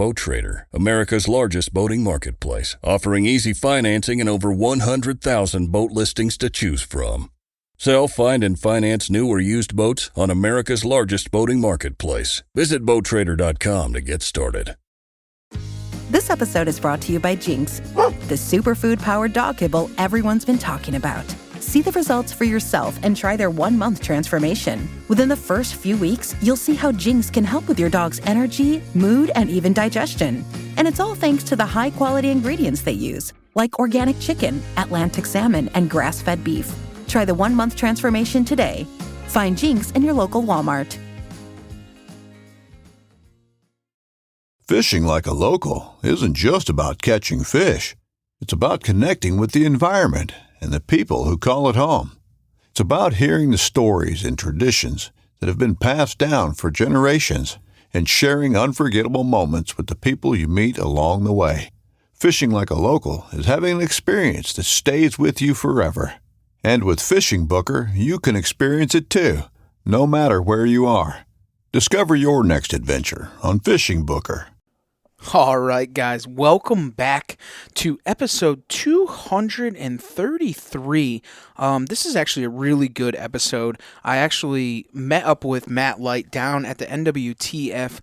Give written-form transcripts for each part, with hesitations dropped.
Boat Trader, America's largest boating marketplace, offering easy financing and over 100,000 boat listings to choose from. Sell, find, and finance new or used boats on America's largest boating marketplace. Visit BoatTrader.com to get started. This episode is brought to you by Jinx, the superfood-powered dog kibble everyone's been talking about. See the results for yourself and try their 1-month transformation. Within the first few weeks, you'll see how Jinx can help with your dog's energy, mood, and even digestion. And it's all thanks to the high-quality ingredients they use, like organic chicken, Atlantic salmon, and grass-fed beef. Try the 1-month transformation today. Find Jinx in your local Walmart. Fishing like a local isn't just about catching fish. It's about connecting with the environment and the people who call it home. It's about hearing the stories and traditions that have been passed down for generations and sharing unforgettable moments with the people you meet along the way. Fishing like a local is having an experience that stays with you forever. And with Fishing Booker, you can experience it too, no matter where you are. Discover your next adventure on Fishing Booker. All right, guys, welcome back to episode 233. This is actually a really good episode. I actually met up with Matt Light down at the NWTF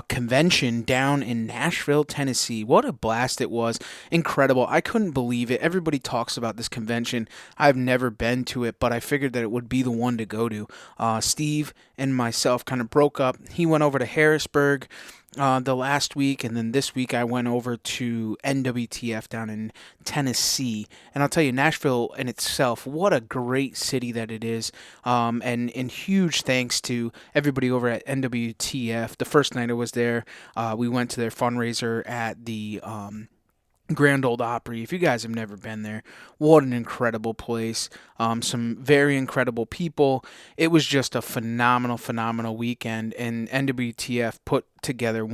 Convention down in Nashville, Tennessee. What a blast it was. Incredible. I couldn't believe it. Everybody talks about this convention. I've never been to it, but I figured that it would be the one to go to. Steve and myself kind of broke up. He went over to Harrisburg the last week, and then this week I went over to NWTF down in Tennessee. And I'll tell you, Nashville in itself, what a great city that it is. And huge thanks to everybody over at NWTF. The first night I was there, we went to their fundraiser at the Grand Ole Opry. If you guys have never been there, what an incredible place. Some very incredible people. It was just a phenomenal weekend, and NWTF put together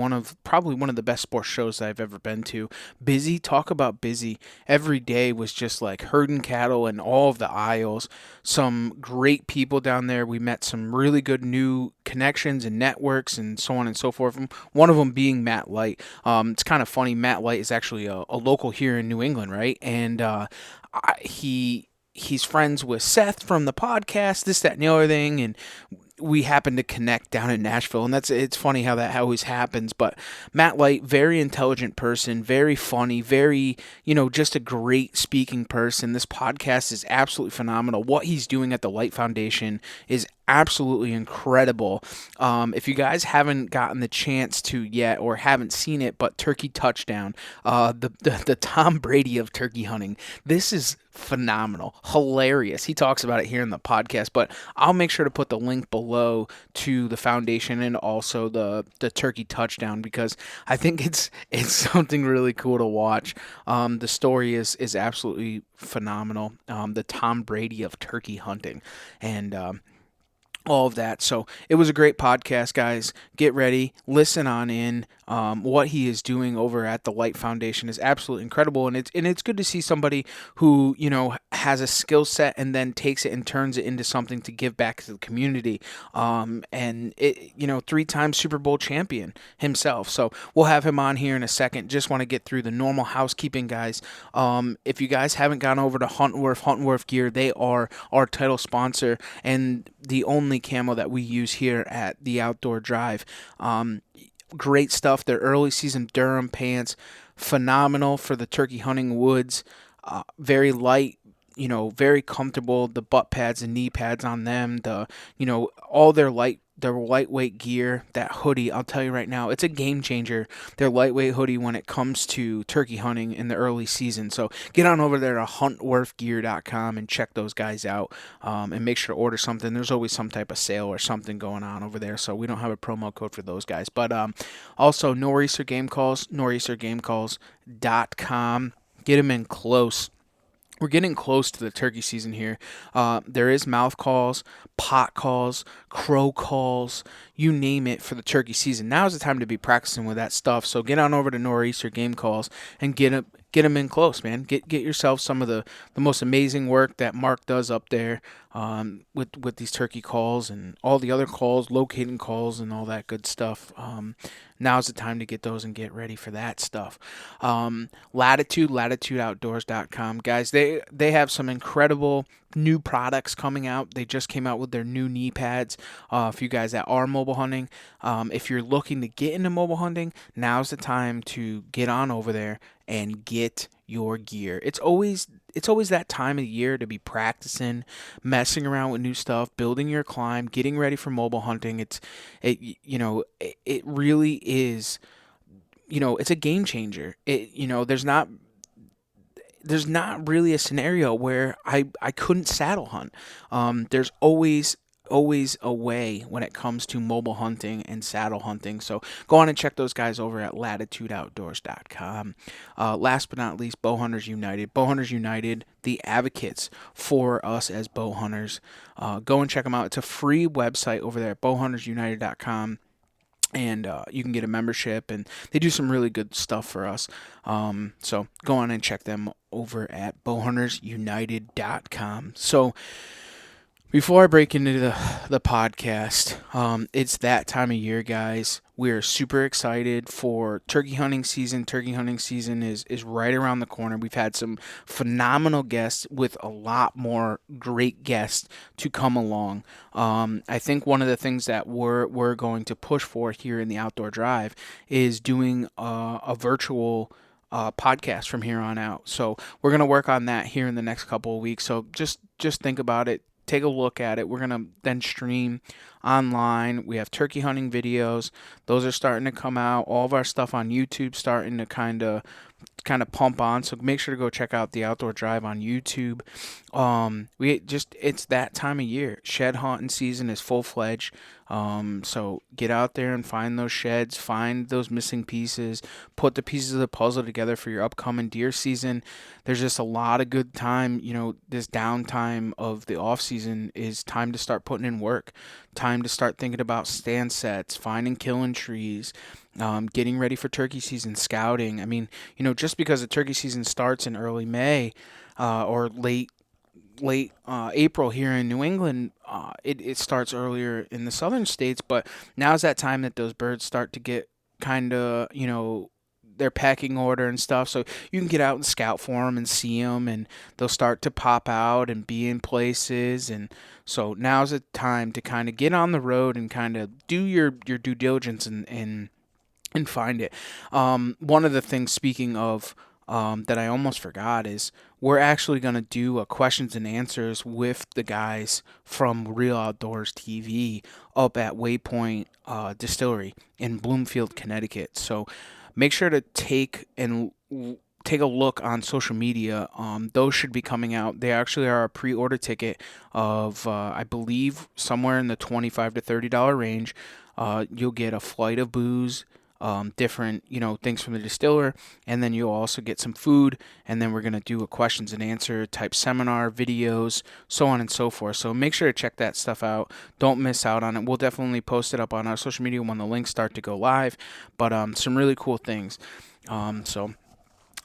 probably one of the best sports shows I've ever been to. Busy, talk about busy. Every day was just like herding cattle in all of the aisles. Some great people down there. We met some really good new connections and networks and so on and so forth. One of them being Matt Light. It's kind of funny. Matt Light is actually a local here in New England, right? And he's friends with Seth from the podcast, this, that, and the other thing, and we happened to connect down in Nashville, and it's funny how that always happens. But Matt Light, very intelligent person, very funny, very, just a great speaking person. This podcast is absolutely phenomenal. What he's doing at the Light Foundation is absolutely incredible. If you guys haven't gotten the chance to yet or haven't seen it, but Turkey Touchdown, the Tom Brady of turkey hunting, this is phenomenal, hilarious. He talks about it here in the podcast, but I'll make sure to put the link below to the foundation and also the Turkey Touchdown, because I think it's something really cool to watch. The story is absolutely phenomenal. The Tom Brady of turkey hunting, and all of that. So it was a great podcast, guys. Get ready, listen on in. What he is doing over at the Light Foundation is absolutely incredible, and it's good to see somebody who has a skill set and then takes it and turns it into something to give back to the community. And it 3-time Superbowl champion himself. So we'll have him on here in a second. Just want to get through the normal housekeeping, guys. If you guys haven't gone over to Huntworth Gear, they are our title sponsor and the only camo that we use here at the Outdoor Drive. Great stuff. Their early season Durham pants, phenomenal for the turkey hunting woods. Very light, very comfortable. The butt pads and knee pads on them. All their lightweight gear. That hoodie, I'll tell you right now, it's a game changer. Their lightweight hoodie when it comes to turkey hunting in the early season. So get on over there to huntworthgear.com and check those guys out, and make sure to order something. There's always some type of sale or something going on over there, so we don't have a promo code for those guys. But also Nor'easter Game Calls, nor'eastergamecalls.com. Get them in close. We're getting close to the turkey season here. There is mouth calls, pot calls, crow calls, you name it for the turkey season. Now is the time to be practicing with that stuff. So get on over to Nor'easter Game Calls and get them in close, man. Get yourself some of the most amazing work that Mark does up there with these turkey calls and all the other calls, locating calls and all that good stuff. now's the time to get those and get ready for that stuff. latitudeoutdoors.com. Guys, they have some incredible new products coming out. They just came out with their new knee pads. For you guys that are mobile hunting, if you're looking to get into mobile hunting, now's the time to get on over there and get your gear. It's always that time of year to be practicing, messing around with new stuff, building your climb, getting ready for mobile hunting. It really is, it's a game changer. There's not really a scenario where I couldn't saddle hunt. There's always a way when it comes to mobile hunting and saddle hunting. So go on and check those guys over at latitudeoutdoors.com. Last but not least, Bow Hunters United. Bow Hunters United, the advocates for us as bow hunters. Go and check them out. It's a free website over there at bowhuntersunited.com. And you can get a membership, and they do some really good stuff for us. So go on and check them over at bowhuntersunited.com. So before I break into the podcast, it's that time of year, guys. We're super excited for turkey hunting season. Turkey hunting season is right around the corner. We've had some phenomenal guests with a lot more great guests to come along. I think one of the things that we're going to push for here in the Outdoor Drive is doing a virtual podcast from here on out. So we're going to work on that here in the next couple of weeks. So just think about it. Take a look at it. We're going to then stream online. We have turkey hunting videos. Those are starting to come out. All of our stuff on YouTube starting to kind of pump on. So make sure to go check out the Outdoor Drive on YouTube. It's that time of year. Shed hunting season is full-fledged. So get out there and find those sheds, find those missing pieces, put the pieces of the puzzle together for your upcoming deer season. There's just a lot of good time. This downtime of the off season is time to start putting in work, time to start thinking about stand sets, finding killing trees, getting ready for turkey season, scouting. I mean, just because the turkey season starts in early May, or late April here in New England, it starts earlier in the southern states, but now's that time that those birds start to get kind of, their pecking order and stuff, so you can get out and scout for them and see them, and they'll start to pop out and be in places. And so now's the time to kind of get on the road and kind of do your due diligence and find it. One of the things, speaking of, that I almost forgot, is we're actually going to do a questions and answers with the guys from Real Outdoors TV up at Waypoint Distillery in Bloomfield, Connecticut. So make sure to take a look on social media. Those should be coming out. They actually are a pre-order ticket of, I believe, somewhere in the $25 to $30 range. You'll get a flight of booze, different, things from the distiller, and then you'll also get some food, and then we're going to do a questions and answer type seminar, videos, so on and so forth. So make sure to check that stuff out. Don't miss out on it. We'll definitely post it up on our social media when the links start to go live, but some really cool things. So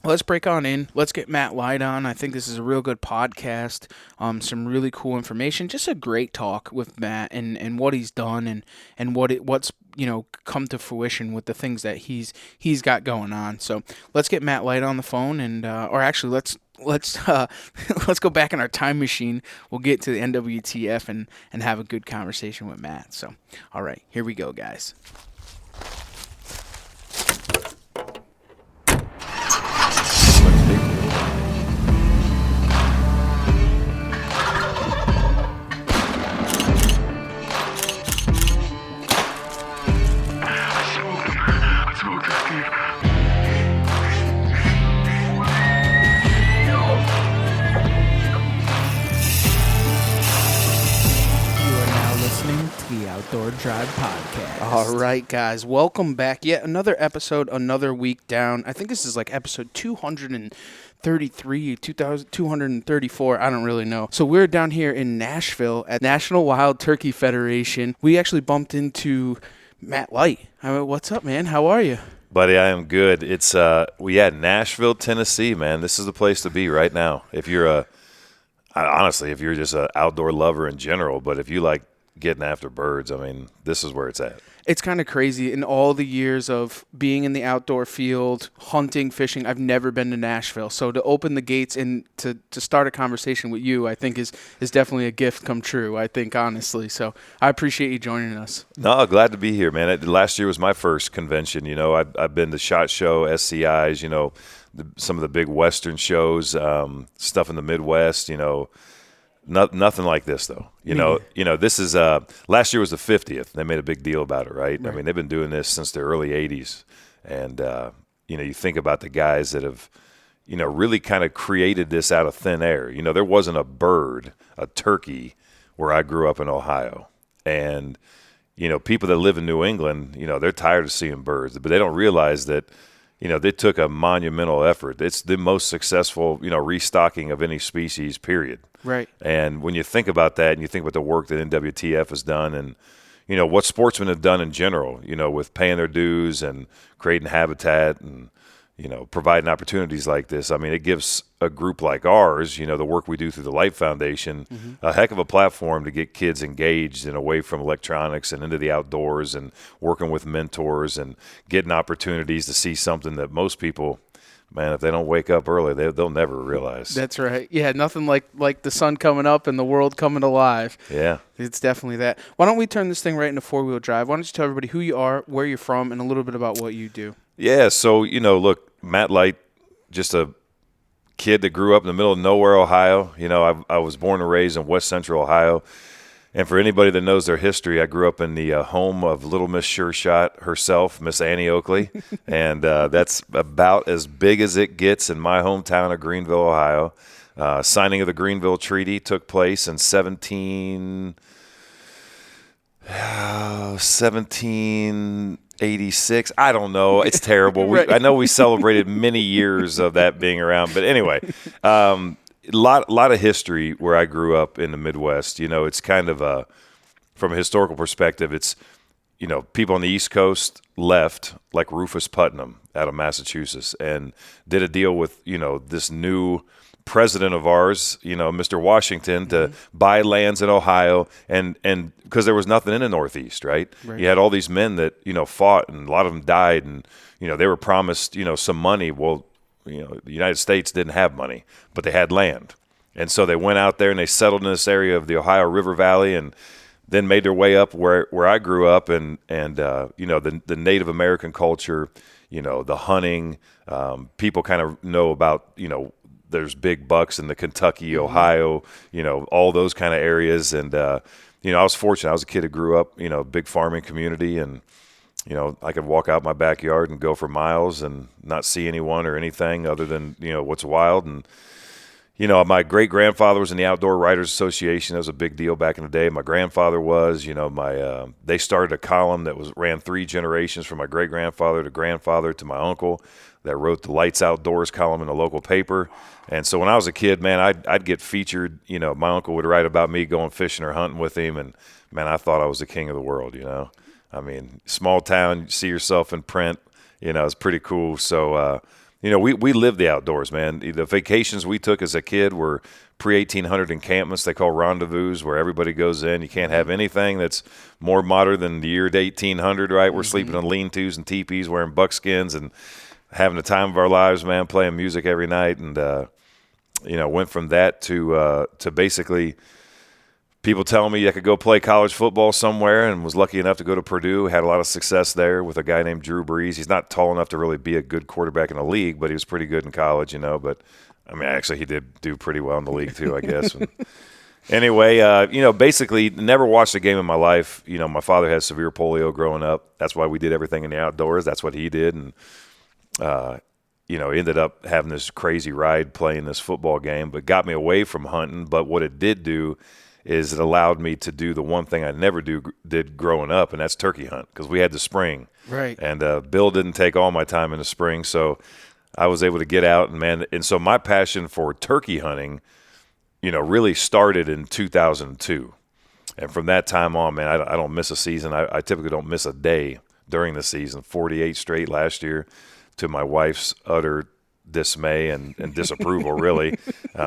let's break on in. Let's get Matt Light on. I think this is a real good podcast. Some really cool information. Just a great talk with Matt and what he's done and what's come to fruition with the things that he's got going on. So let's get Matt Light on the phone, and or actually let's let's go back in our time machine. We'll get to the NWTF and have a good conversation with Matt. So all right, here we go, guys. Outdoor Drive Podcast. All right, guys, welcome back. Yet another episode, another week down. I think this is like episode 233, 234. I don't really know. So we're down here in Nashville at National Wild Turkey Federation. We actually bumped into Matt Light. What's up, man? How are you? Buddy, I am good. It's Nashville, Tennessee, man. This is the place to be right now. If you're honestly, if you're just an outdoor lover in general, but if you like getting after birds, I mean, this is where it's at. It's kind of crazy. In all the years of being in the outdoor field, hunting, fishing, I've never been to Nashville. So to open the gates and to start a conversation with you, I think is definitely a gift come true, I think, honestly. So I appreciate you joining us. No, glad to be here, man. Last year was my first convention. You know, I've been to SHOT Show, SCIs, you know, some of the big Western shows, stuff in the Midwest, you know. Nothing like this, though. You know, this is last year was the 50th. They made a big deal about it, right? I mean, they've been doing this since the early 80s. And, you know, you think about the guys that have, you know, really kind of created this out of thin air. You know, there wasn't a bird, a turkey, where I grew up in Ohio. And, you know, people that live in New England, you know, they're tired of seeing birds. But they don't realize that, you know, they took a monumental effort. It's the most successful, you know, restocking of any species, period. Right. And when you think about that and you think about the work that NWTF has done and, you know, what sportsmen have done in general, you know, with paying their dues and creating habitat and, you know, providing opportunities like this, I mean, it gives a group like ours, you know, the work we do through the Light Foundation, a heck of a platform to get kids engaged and away from electronics and into the outdoors and working with mentors and getting opportunities to see something that most people, man, if they don't wake up early, they'll never realize. That's right. Yeah, nothing like the sun coming up and the world coming alive. Yeah. It's definitely that. Why don't we turn this thing right into four-wheel drive? Why don't you tell everybody who you are, where you're from, and a little bit about what you do? Yeah, so, you know, look, Matt Light, just a kid that grew up in the middle of nowhere, Ohio. You know, I was born and raised in West Central Ohio. And for anybody that knows their history, I grew up in the home of Little Miss Sure Shot herself, Miss Annie Oakley. And that's about as big as it gets in my hometown of Greenville, Ohio. Signing of the Greenville Treaty took place in 1786. I don't know. It's terrible. Right. I know we celebrated many years of that being around. But anyway, a lot of history where I grew up in the Midwest. You know, it's kind of from a historical perspective, it's, you know, people on the East Coast left, like Rufus Putnam out of Massachusetts, and did a deal with, you know, this new president of ours, you know, Mr. Washington, to buy lands in Ohio, and because there was nothing in the Northeast, right? You had all these men that, you know, fought, and a lot of them died, and, you know, they were promised, you know, some money. Well, you know, the United States didn't have money, but they had land. And so they went out there and they settled in this area of the Ohio River Valley and then made their way up where I grew up and you know, the Native American culture, you know, the hunting, people kind of know about, you know, there's big bucks in the Kentucky, Ohio, you know, all those kind of areas. And, you know, I was fortunate. I was a kid who grew up, you know, big farming community, and, you know, I could walk out my backyard and go for miles and not see anyone or anything other than, you know, what's wild. And, you know, my great-grandfather was in the Outdoor Writers Association. That was a big deal back in the day. My grandfather was, you know, they started a column that ran 3 generations from my great-grandfather to grandfather to my uncle that wrote the Lights Outdoors column in a local paper. And so when I was a kid, man, I'd get featured. You know, my uncle would write about me going fishing or hunting with him, and, man, I thought I was the king of the world, you know. I mean, small town, you see yourself in print, you know, it's pretty cool. So, you know, we live the outdoors, man. The vacations we took as a kid were pre-1800 encampments they call rendezvous, where everybody goes in. You can't have anything that's more modern than the year 1800, right? We're sleeping on lean-tos and teepees, wearing buckskins, and having the time of our lives, man, playing music every night. And, you know, went from that to basically people telling me I could go play college football somewhere, and was lucky enough to go to Purdue. Had a lot of success there with a guy named Drew Brees. He's not tall enough to really be a good quarterback in the league, but he was pretty good in college, you know. But, I mean, actually he did do pretty well in the league too, I guess. Anyway, you know, basically never watched a game in my life. You know, my father had severe polio growing up. That's why we did everything in the outdoors. That's what he did. And, you know, ended up having this crazy ride playing this football game, but got me away from hunting. But what it did do is it allowed me to do the one thing I never did growing up, and that's turkey hunt, because we had the spring. Right. And Bill didn't take all my time in the spring, so I was able to get out. And, man, and so my passion for turkey hunting, you know, really started in 2002. And from that time on, man, I don't miss a season. I typically don't miss a day during the season, 48 straight last year, to my wife's utter dismay and disapproval, really.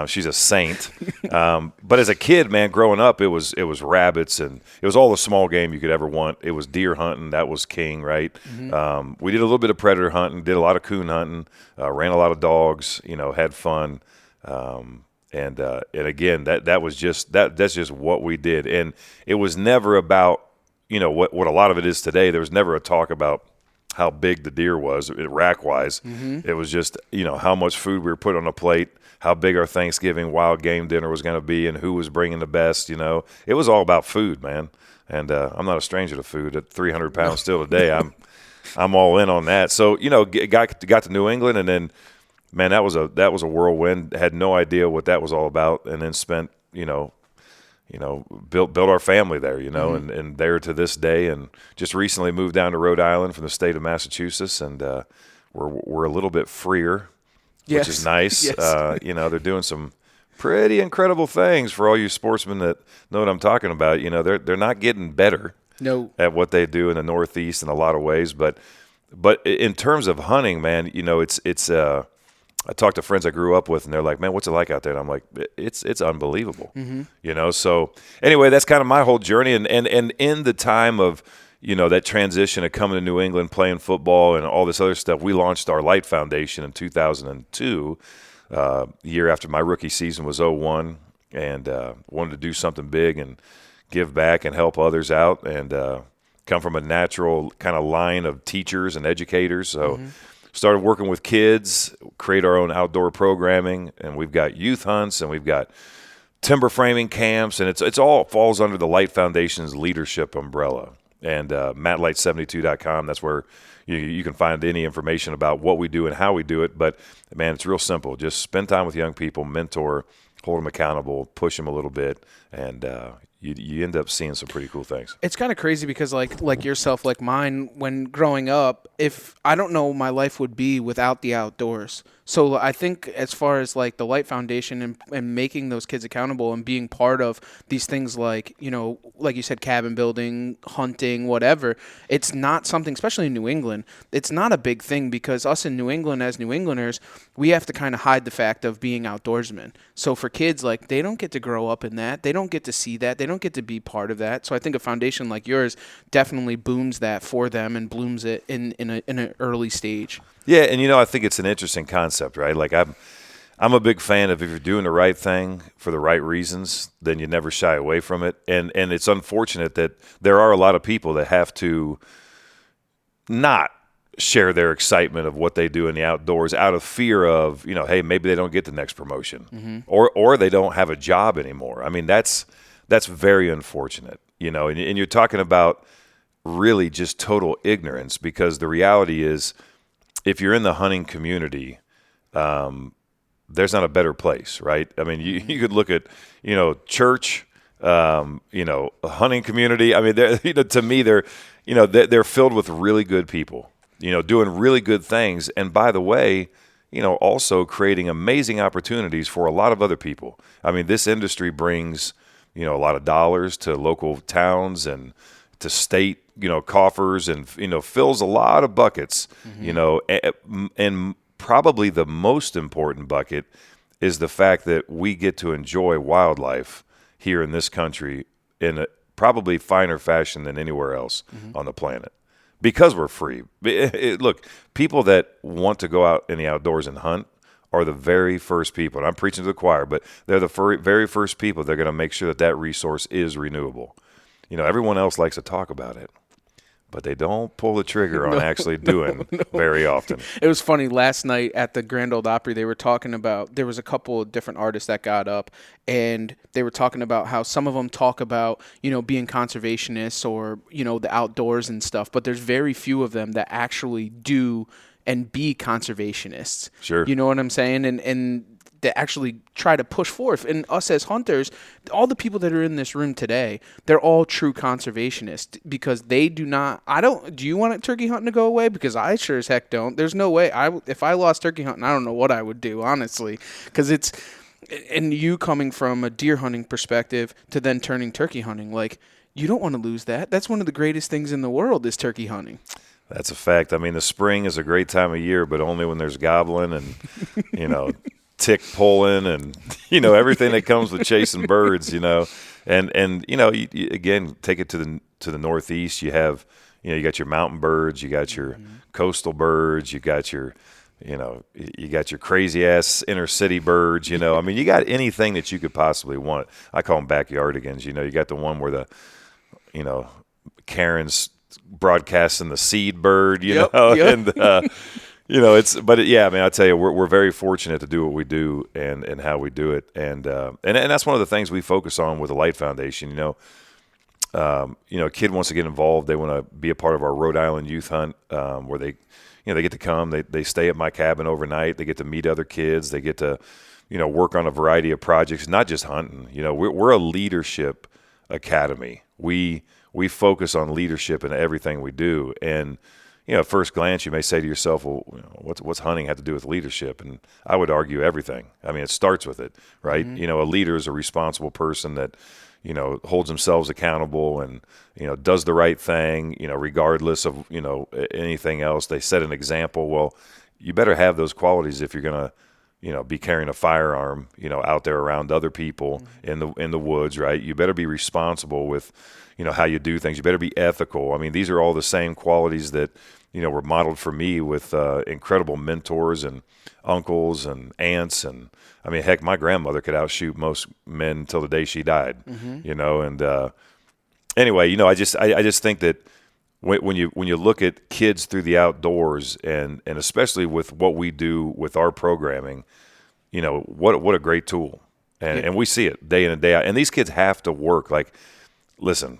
She's a saint. But as a kid, man, growing up, it was rabbits, and it was all the small game you could ever want. It was deer hunting. That was king, right? Mm-hmm. We did a little bit of predator hunting, did a lot of coon hunting, ran a lot of dogs, had fun. And again, that's just what we did. And it was never about, what a lot of it is today. There was never a talk about how big the deer was rack-wise. Mm-hmm. It was just, how much food we were putting on a plate, how big our Thanksgiving wild game dinner was going to be, and who was bringing the best, It was all about food, man. And I'm not a stranger to food. At 300 pounds still today, I'm all in on that. So, got to New England, and then, man, that was a whirlwind. Had no idea what that was all about, and then spent, built our family there, mm-hmm. and there to this day, and just recently moved down to Rhode Island from the state of Massachusetts, and we're a little bit freer, yes. which is nice. Yes. They're doing some pretty incredible things for all you sportsmen that know what I'm talking about. They're not getting better at what they do in the Northeast in a lot of ways, but in terms of hunting, man, it's I talk to friends I grew up with, and they're like, man, what's it like out there? And I'm like, it's unbelievable. Mm-hmm. So anyway, that's kind of my whole journey. And in the time of, that transition of coming to New England, playing football and all this other stuff, we launched our Light Foundation in 2002, year after my rookie season was 2001, and wanted to do something big and give back and help others out, and come from a natural kind of line of teachers and educators. So started working with kids, create our own outdoor programming, and we've got youth hunts, and we've got timber framing camps, and it's all falls under the Light Foundation's leadership umbrella. And MattLight72.com, that's where you can find any information about what we do and how we do it. But, man, it's real simple. Just spend time with young people, mentor, hold them accountable, push them a little bit, and you end up seeing some pretty cool things. It's kind of crazy because like yourself, like mine, when growing up, if I don't know my life would be without the outdoors. So I think as far as like the Light Foundation and making those kids accountable and being part of these things like, like you said, cabin building, hunting, whatever, it's not something, especially in New England, it's not a big thing because us in New England as New Englanders, we have to kind of hide the fact of being outdoorsmen. So for kids, like they don't get to grow up in that. They don't get to see that. They don't get to be part of that. So I think a foundation like yours definitely booms that for them and blooms it in an early stage. Yeah, and I think it's an interesting concept, right? Like I'm a big fan of if you're doing the right thing for the right reasons, then you never shy away from it. And it's unfortunate that there are a lot of people that have to not share their excitement of what they do in the outdoors out of fear of, hey, maybe they don't get the next promotion, or they don't have a job anymore. I mean, that's very unfortunate, and you're talking about really just total ignorance, because the reality is, if you're in the hunting community, there's not a better place, right? I mean, you could look at, church, a hunting community. I mean, to me, they're filled with really good people, doing really good things. And by the way, also creating amazing opportunities for a lot of other people. I mean, this industry brings, a lot of dollars to local towns and to state, coffers, and, fills a lot of buckets, and probably the most important bucket is the fact that we get to enjoy wildlife here in this country in a probably finer fashion than anywhere else on the planet, because we're free. Look, people that want to go out in the outdoors and hunt are the very first people, and I'm preaching to the choir, but they're the very first people that are going to make sure that resource is renewable. Everyone else likes to talk about it, but they don't pull the trigger on actually doing very often. It was funny. Last night at the Grand Ole Opry, they were talking about, there was a couple of different artists that got up, and they were talking about how some of them talk about, being conservationists or, the outdoors and stuff, but there's very few of them that actually do and be conservationists. Sure. You know what I'm saying? And that actually try to push forth. And us as hunters, all the people that are in this room today, they're all true conservationists, because they do not, do you want turkey hunting to go away? Because I sure as heck don't. There's no way. If I lost turkey hunting, I don't know what I would do, honestly, because and you coming from a deer hunting perspective to then turning turkey hunting, like, you don't want to lose that. That's one of the greatest things in the world is turkey hunting. That's a fact. I mean, the spring is a great time of year, but only when there's gobbling and, tick pulling and, everything that comes with chasing birds, And you, again, take it to the northeast. You have, you got your mountain birds, you got your coastal birds, you got your crazy ass inner city birds. You got anything that you could possibly want. I call them backyardigans. You got the one where the, Karen's broadcasting the seed bird. Yep. And I tell you, we're very fortunate to do what we do and how we do it, and that's one of the things we focus on with the Light Foundation. A kid wants to get involved. They want to be a part of our Rhode Island youth hunt, where they get to come. They stay at my cabin overnight. They get to meet other kids. They get to, work on a variety of projects, not just hunting. We're a leadership academy. We focus on leadership in everything we do. And, at first glance, you may say to yourself, well, what's hunting have to do with leadership? And I would argue everything. I mean, it starts with it, right? Mm-hmm. A leader is a responsible person that, holds themselves accountable and, does the right thing, regardless of, anything else. They set an example. Well, you better have those qualities if you're going to, be carrying a firearm, out there around other people in the woods, right? You better be responsible with, how you do things. You better be ethical. I mean, these are all the same qualities that, were modeled for me with incredible mentors and uncles and aunts. And I mean, heck, my grandmother could outshoot most men until the day she died, and anyway, I just think that when you look at kids through the outdoors and especially with what we do with our programming, what a great tool. And we see it day in and day out. And these kids have to work. Like, listen,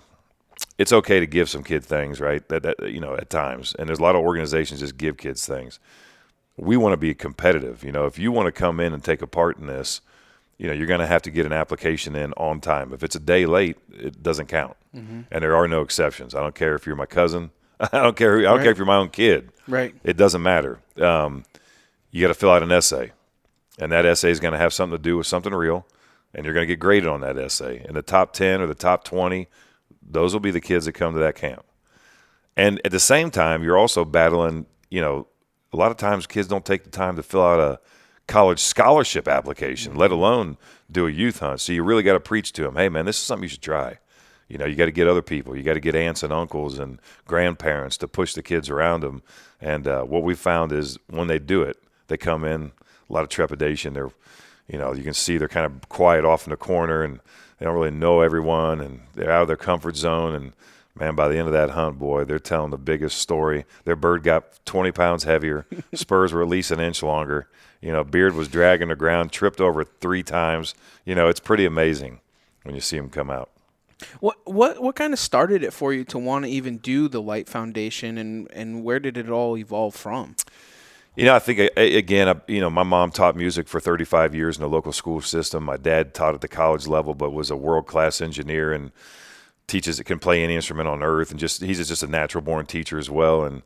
it's okay to give some kid things, right? That at times. And there's a lot of organizations just give kids things. We want to be competitive. If you want to come in and take a part in this, you're going to have to get an application in on time. If it's a day late, it doesn't count. Mm-hmm. And there are no exceptions. I don't care if you're my cousin. I don't care if you're my own kid. Right. It doesn't matter. You got to fill out an essay. And that essay is going to have something to do with something real. And you're going to get graded on that essay. And the top 10 or the top 20, those will be the kids that come to that camp. And at the same time, you're also battling, a lot of times kids don't take the time to fill out a college scholarship application, let alone do a youth hunt. So you really got to preach to them, hey, man, this is something you should try. You got to get other people. You got to get aunts and uncles and grandparents to push the kids around them. And what we found is when they do it, they come in, a lot of trepidation. They're, you can see they're kind of quiet off in the corner and they don't really know everyone and they're out of their comfort zone. And, man, by the end of that hunt, boy, they're telling the biggest story. Their bird got 20 pounds heavier. Spurs were at least an inch longer. Beard was dragging the ground, tripped over 3 times. It's pretty amazing when you see them come out. What kind of started it for you to want to even do the Light Foundation, and where did it all evolve from? I think, again, my mom taught music for 35 years in the local school system. My dad taught at the college level, but was a world-class engineer and can play any instrument on earth. And he's just a natural-born teacher as well. And,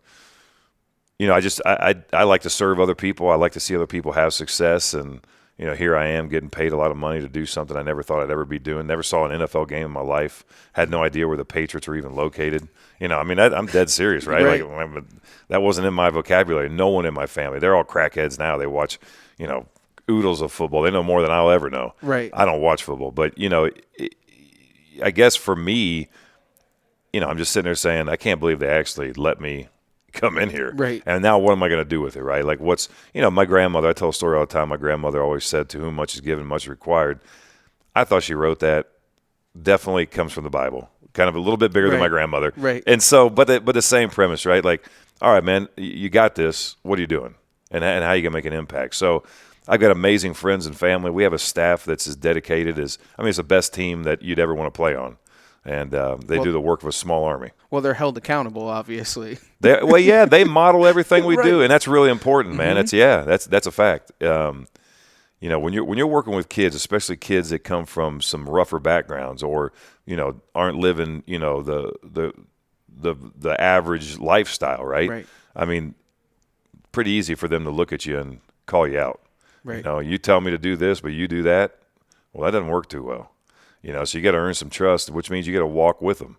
I like to serve other people. I like to see other people have success. And, here I am getting paid a lot of money to do something I never thought I'd ever be doing. Never saw an NFL game in my life. Had no idea where the Patriots were even located. I'm dead serious, right? Right. Like, that wasn't in my vocabulary. No one in my family. They're all crackheads now. They watch, oodles of football. They know more than I'll ever know. Right. I don't watch football. But, I guess for me, I'm just sitting there saying, I can't believe they actually let me come in here. Right. And now what am I going to do with it, right? Like my grandmother, I tell a story all the time. My grandmother always said, to whom much is given, much is required. I thought she wrote that. Definitely comes from the Bible. Kind of a little bit bigger than my grandmother. Right. And so, but the same premise, right? Like, all right, man, you got this. What are you doing? And how you going to make an impact? So I've got amazing friends and family. We have a staff that's as dedicated as, it's the best team that you'd ever want to play on. And they do the work of a small army. Well, they're held accountable, obviously. They model everything we Right. do, and that's really important, man. Mm-hmm. That's a fact. When you're working with kids, especially kids that come from some rougher backgrounds or aren't living the average lifestyle, right? Right. Pretty easy for them to look at you and call you out. Right. You tell me to do this, but you do that. Well, that doesn't work too well. So you got to earn some trust, which means you got to walk with them.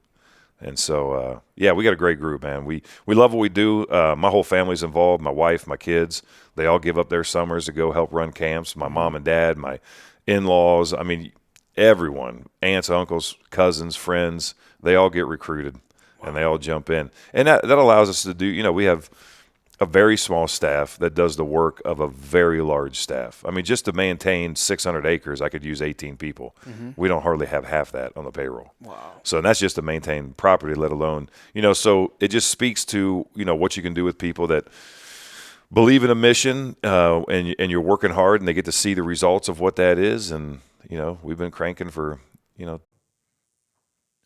And so, we got a great group, man. We love what we do. My whole family's involved. My wife, my kids, they all give up their summers to go help run camps. My mom and dad, my in-laws. I mean, everyone, aunts, uncles, cousins, friends, they all get recruited, and they all jump in. And that allows us to do, we have a very small staff that does the work of a very large staff. I mean, just to maintain 600 acres, I could use 18 people. We don't hardly have half that on the payroll. Wow. So and that's just to maintain property, let alone, so it just speaks to, what you can do with people that believe in a mission and you're working hard and they get to see the results of what that is. And, we've been cranking for,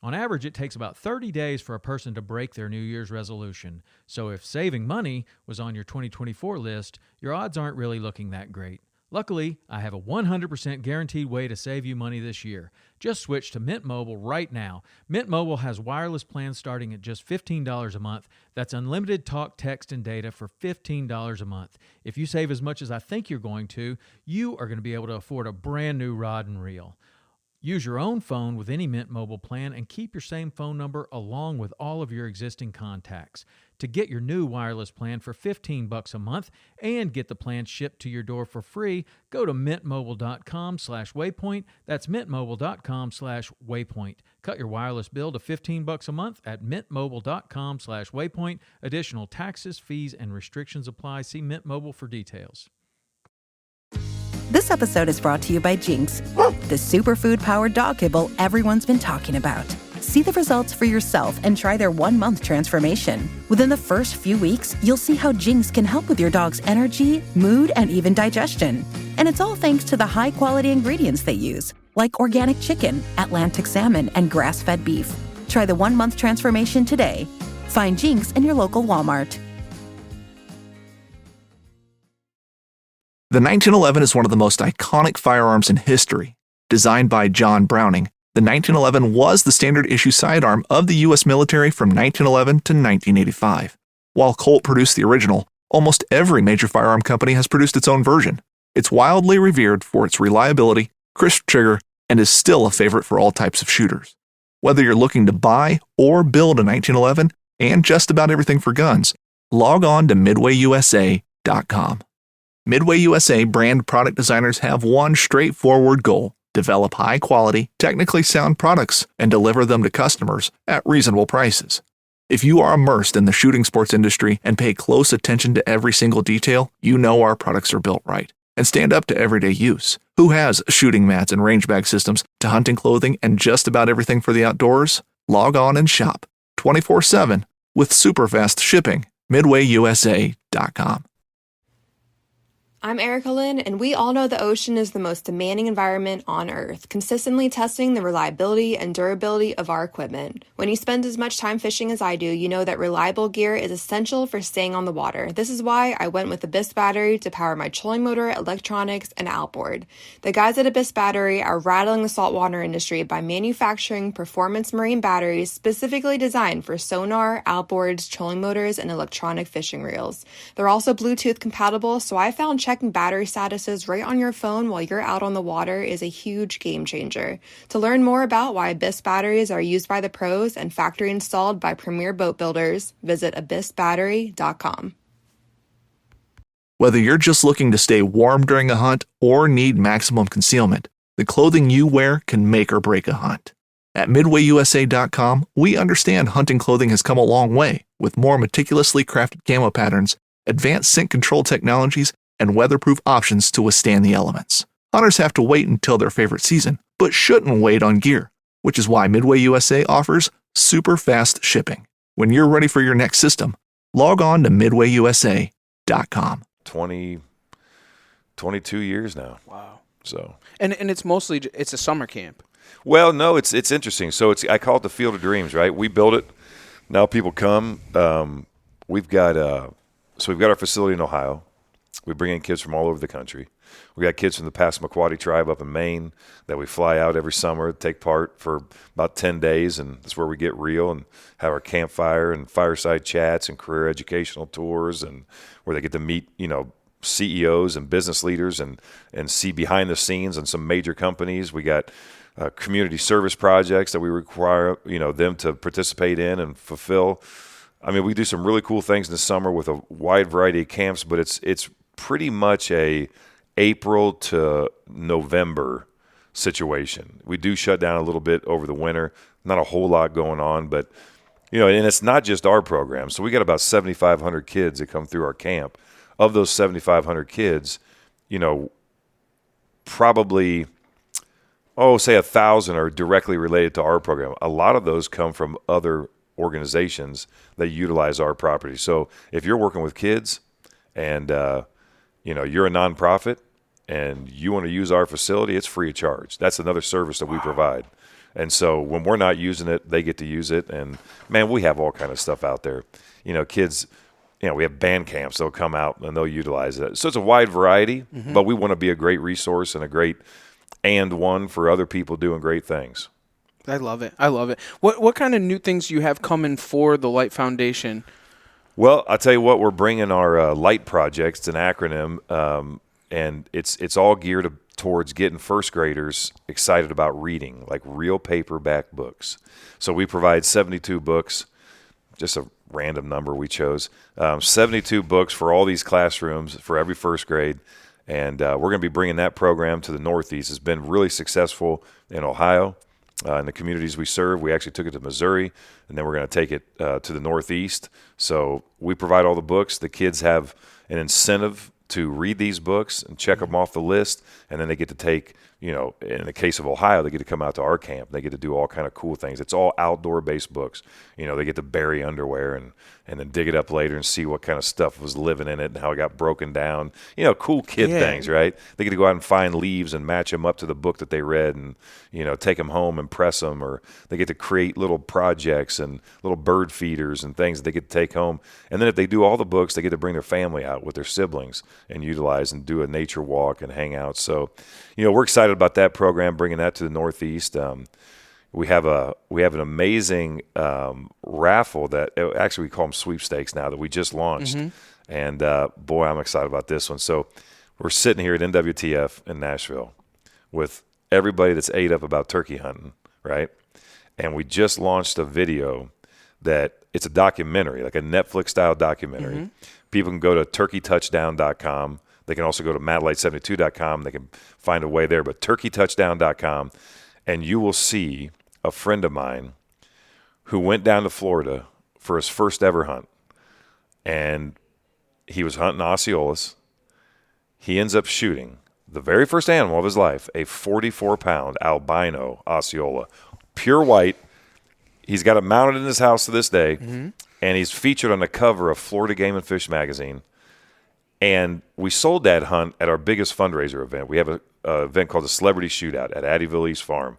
On average, it takes about 30 days for a person to break their New Year's resolution. So if saving money was on your 2024 list, your odds aren't really looking that great. Luckily, I have a 100% guaranteed way to save you money this year. Just switch to Mint Mobile right now. Mint Mobile has wireless plans starting at just $15 a month. That's unlimited talk, text, and data for $15 a month. If you save as much as I think you're going to, you are going to be able to afford a brand new rod and reel. Use your own phone with any Mint Mobile plan and keep your same phone number along with all of your existing contacts. To get your new wireless plan for $15 a month and get the plan shipped to your door for free, go to mintmobile.com/waypoint. That's mintmobile.com/waypoint. Cut your wireless bill to $15 a month at mintmobile.com/waypoint. Additional taxes, fees, and restrictions apply. See Mint Mobile for details. This episode is brought to you by Jinx, the superfood-powered dog kibble everyone's been talking about. See the results for yourself and try their 1-month transformation. Within the first few weeks, you'll see how Jinx can help with your dog's energy, mood, and even digestion. And it's all thanks to the high-quality ingredients they use, like organic chicken, Atlantic salmon, and grass-fed beef. Try the 1-month transformation today. Find Jinx in your local Walmart. The 1911 is one of the most iconic firearms in history. Designed by John Browning, the 1911 was the standard issue sidearm of the U.S. military from 1911 to 1985. While Colt produced the original, almost every major firearm company has produced its own version. It's wildly revered for its reliability, crisp trigger, and is still a favorite for all types of shooters. Whether you're looking to buy or build a 1911 and just about everything for guns, log on to MidwayUSA.com. Midway USA brand product designers have one straightforward goal: develop high-quality, technically sound products and deliver them to customers at reasonable prices. If you are immersed in the shooting sports industry and pay close attention to every single detail, you know our products are built right and stand up to everyday use. Who has shooting mats and range bag systems to hunting clothing and just about everything for the outdoors? Log on and shop 24/7 with super fast shipping. MidwayUSA.com. I'm Erica Lynn, and we all know the ocean is the most demanding environment on Earth, consistently testing the reliability and durability of our equipment. When you spend as much time fishing as I do, you know that reliable gear is essential for staying on the water. This is why I went with Abyss Battery to power my trolling motor, electronics, and outboard. The guys at Abyss Battery are rattling the saltwater industry by manufacturing performance marine batteries specifically designed for sonar, outboards, trolling motors, and electronic fishing reels. They're also Bluetooth compatible, so I found checking battery statuses right on your phone while you're out on the water is a huge game changer. To learn more about why Abyss batteries are used by the pros and factory installed by premier boat builders, visit abyssbattery.com. Whether you're just looking to stay warm during a hunt or need maximum concealment, the clothing you wear can make or break a hunt. At MidwayUSA.com, we understand hunting clothing has come a long way with more meticulously crafted camo patterns, advanced scent control technologies, and weatherproof options to withstand the elements. Hunters have to wait until their favorite season, but shouldn't wait on gear, which is why Midway USA offers super fast shipping. When you're ready for your next system, log on to MidwayUSA.com. 22 years now. Wow. So. And it's mostly it's a summer camp. Well, no, it's interesting. So I call it the Field of Dreams, right? We build it. Now people come. We've got our facility in Ohio. We bring in kids from all over the country. We got kids from the Passamaquoddy tribe up in Maine that we fly out every summer, take part for about 10 days, and that's where we get real and have our campfire and fireside chats and career educational tours, and where they get to meet, CEOs and business leaders and see behind the scenes on some major companies. We got community service projects that we require, them to participate in and fulfill. I mean, we do some really cool things in the summer with a wide variety of camps, but it's pretty much a April to November situation. We do shut down a little bit over the winter, not a whole lot going on, but and it's not just our program. So we got about 7,500 kids that come through our camp. Of those 7,500 kids, probably, say 1,000 are directly related to our program. A lot of those come from other organizations that utilize our property. So if you're working with kids and, you're a nonprofit and you want to use our facility, it's free of charge. That's another service that we provide. And so when we're not using it, they get to use it. And, man, we have all kind of stuff out there. Kids, we have band camps. They'll come out and they'll utilize it. So it's a wide variety, but we want to be a great resource and a great one for other people doing great things. I love it. What kind of new things do you have coming for the Light Foundation? Well, I'll tell you what, we're bringing our Light Project. It's an acronym, and it's all geared towards getting first graders excited about reading, like real paperback books. So we provide 72 books, just a random number we chose, 72 books for all these classrooms for every first grade. And we're going to be bringing that program to the Northeast. It's been really successful in Ohio, in the communities we serve. We actually took it to Missouri, and then we're going to take it to the Northeast. So we provide all the books. The kids have an incentive to read these books and check them off the list, and then they get to take, in the case of Ohio, they get to come out to our camp. They get to do all kind of cool things. It's all outdoor-based books. They get to bury underwear and then dig it up later and see what kind of stuff was living in it and how it got broken down. Cool kid things, right? They get to go out and find leaves and match them up to the book that they read and, take them home and press them, or they get to create little projects and little bird feeders and things that they get to take home. And then if they do all the books, they get to bring their family out with their siblings and utilize and do a nature walk and hang out. So, we're excited about that program, bringing that to the Northeast. We have an amazing raffle that actually we call them sweepstakes now that we just launched, and boy, I'm excited about this one. So we're sitting here at NWTF in Nashville with everybody that's ate up about turkey hunting, right? And we just launched a video that it's a documentary, like a Netflix style documentary. People can go to turkeytouchdown.com. They can also go to mattlight72.com. They can find a way there, but turkeytouchdown.com, and you will see a friend of mine who went down to Florida for his first ever hunt, and he was hunting Osceolas. He ends up shooting the very first animal of his life, a 44-pound albino Osceola, pure white. He's got it mounted in his house to this day, and he's featured on the cover of Florida Game and Fish magazine. And we sold that hunt at our biggest fundraiser event. We have an event called the Celebrity Shootout at Addyville East Farm.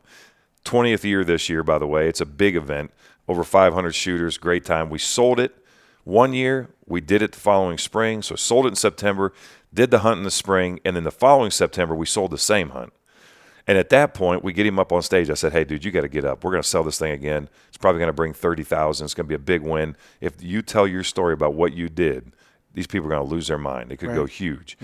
20th year this year, by the way. It's a big event. Over 500 shooters. Great time. We sold it one year. We did it the following spring. So sold it in September, did the hunt in the spring, and then the following September, we sold the same hunt. And at that point, we get him up on stage. I said, hey, dude, you got to get up. We're going to sell this thing again. It's probably going to bring 30,000. It's going to be a big win. If you tell your story about what you did, these people are going to lose their mind. It could go huge.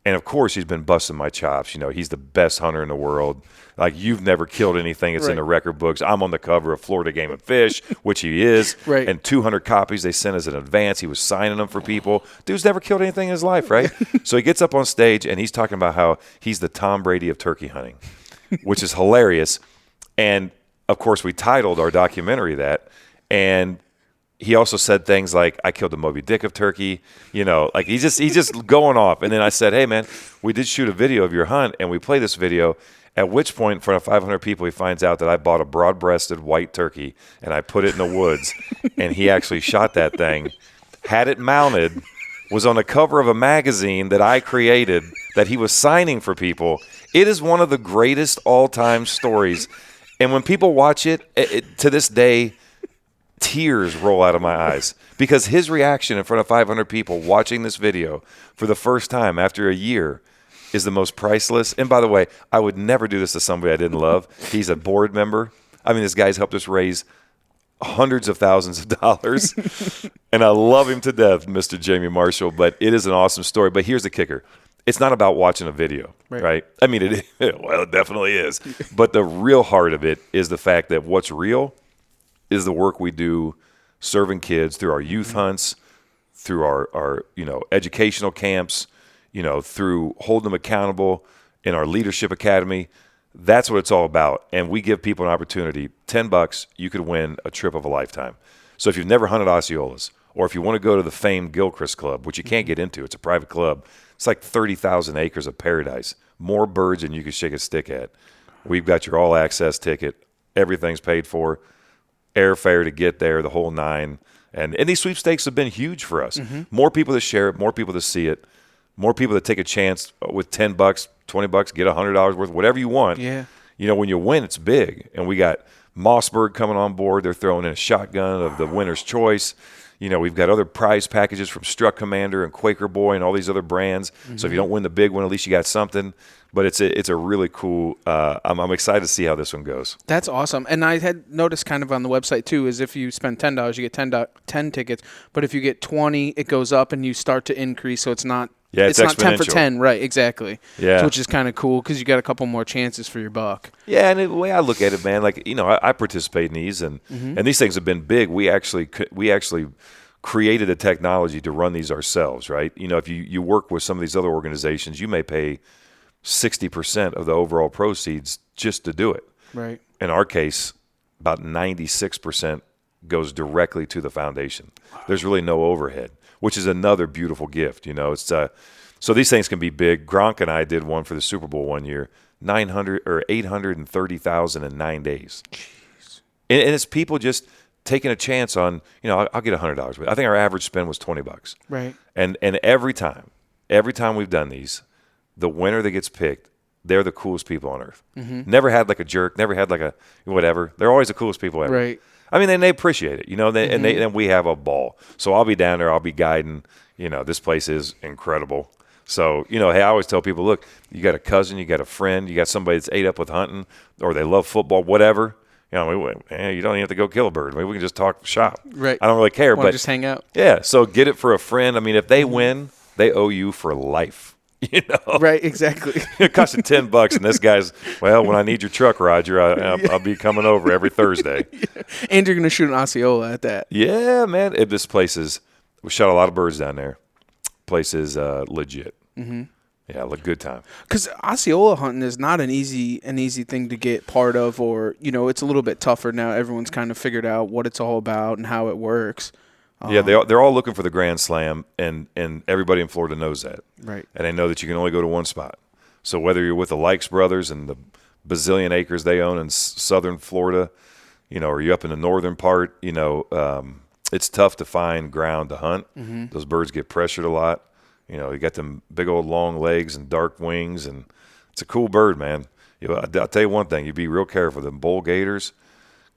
And, of course, he's been busting my chops. He's the best hunter in the world. Like, you've never killed anything that's in the record books. I'm on the cover of Florida Game and Fish, which he is. And 200 copies they sent as an advance. He was signing them for people. Dude's never killed anything in his life, right? So he gets up on stage, and he's talking about how he's the Tom Brady of turkey hunting, which is hilarious. And, of course, we titled our documentary that. And he also said things like, I killed the Moby Dick of turkey, like he's just going off. And then I said, hey, man, we did shoot a video of your hunt, and we play this video, at which point in front of 500 people, he finds out that I bought a broad-breasted white turkey, and I put it in the woods, and he actually shot that thing, had it mounted, was on the cover of a magazine that I created that he was signing for people. It is one of the greatest all-time stories. And when people watch it to this day, tears roll out of my eyes because his reaction in front of 500 people watching this video for the first time after a year is the most priceless. And by the way, I would never do this to somebody I didn't love. He's a board member. I mean, this guy's helped us raise hundreds of thousands of dollars, and I love him to death, Mr. Jamie Marshall, but it is an awesome story. But here's the kicker. it's not about watching a video, right? I mean, it definitely is. But the real heart of it is the fact that what's real is the work we do serving kids through our youth hunts, through our educational camps, through holding them accountable in our leadership academy. That's what it's all about. And we give people an opportunity. $10, you could win a trip of a lifetime. So if you've never hunted Osceolas, or if you want to go to the famed Gilchrist Club, which you can't get into, it's a private club. It's like 30,000 acres of paradise, more birds than you could shake a stick at. We've got your all-access ticket. Everything's paid for. Airfare to get there, the whole nine. And these sweepstakes have been huge for us. More people to share it, more people to see it, more people to take a chance with $10, $20, get $100 worth, whatever you want. Yeah. When you win, it's big. And we got Mossberg coming on board. They're throwing in a shotgun of the winner's choice. We've got other prize packages from Struck Commander and Quaker Boy and all these other brands. So if you don't win the big one, at least you got something. But it's a really cool. I'm excited to see how this one goes. That's awesome. And I had noticed kind of on the website too, is if you spend $10, you get 10 tickets. But if you get 20, it goes up and you start to increase. So it's not. Yeah, it's not 10 for 10, right? Exactly. Yeah, so, which is kind of cool because you got a couple more chances for your buck. Yeah, and the way I look at it, man, like I participate in these, and these things have been big. We actually created a technology to run these ourselves, right? If you work with some of these other organizations, you may pay 60% of the overall proceeds just to do it. Right. In our case, about 96% goes directly to the foundation. There's really no overhead, which is another beautiful gift. It's so these things can be big. Gronk and I did one for the Super Bowl one year, 830,000 in 9 days. Jeez. And it's people just taking a chance on, I'll get $100. I think our average spend was $20. Right. And every time we've done these, the winner that gets picked, they're the coolest people on earth. Never had like a jerk, never had like a whatever. They're always the coolest people ever. Right. I mean, they appreciate it, and we have a ball. So I'll be down there, I'll be guiding. This place is incredible. So, hey, I always tell people, look, you got a cousin, you got a friend, you got somebody that's ate up with hunting, or they love football, whatever. You don't even have to go kill a bird. Maybe we can just talk shop. Right. I don't really care, but just hang out. Yeah. So get it for a friend. I mean, if they win, they owe you for life. Right. Exactly. It costs you $10, and this guy's, when I need your truck, Roger, I'll be coming over every Thursday. Yeah. And you're gonna shoot an Osceola at that. Yeah, man. This place we shot a lot of birds down there. Place is legit. Yeah, good time. Because Osceola hunting is not an easy thing to get part of, or it's a little bit tougher now. Everyone's kind of figured out what it's all about and how it works. Yeah, they're all looking for the Grand Slam, and everybody in Florida knows that. Right. And they know that you can only go to one spot. So whether you're with the Likes brothers and the bazillion acres they own in southern Florida, or you up in the northern part, it's tough to find ground to hunt. Those birds get pressured a lot. You got them big old long legs and dark wings, and it's a cool bird, man. I'll tell you one thing, you be real careful. Them bull gators,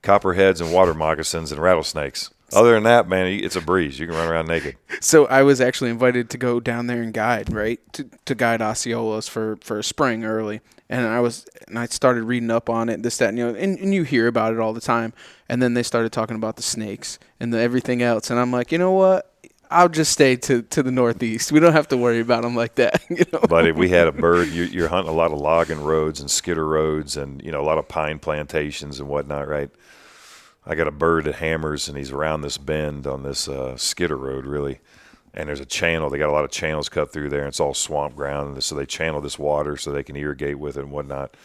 copperheads, and water moccasins and rattlesnakes. Other than that, man, it's a breeze. You can run around naked. So I was actually invited to go down there and guide, right? To guide Osceolas for spring early. And I started reading up on it, this, that, and you hear about it all the time. And then they started talking about the snakes and everything else. And I'm like, you know what? I'll just stay to the northeast. We don't have to worry about them like that. But if we had a bird, you're hunting a lot of logging roads and skidder roads and, a lot of pine plantations and whatnot, right? I got a bird that hammers, and he's around this bend on this skidder road, really. And there's a channel. They got a lot of channels cut through there, and it's all swamp ground. So they channel this water so they can irrigate with it and whatnot.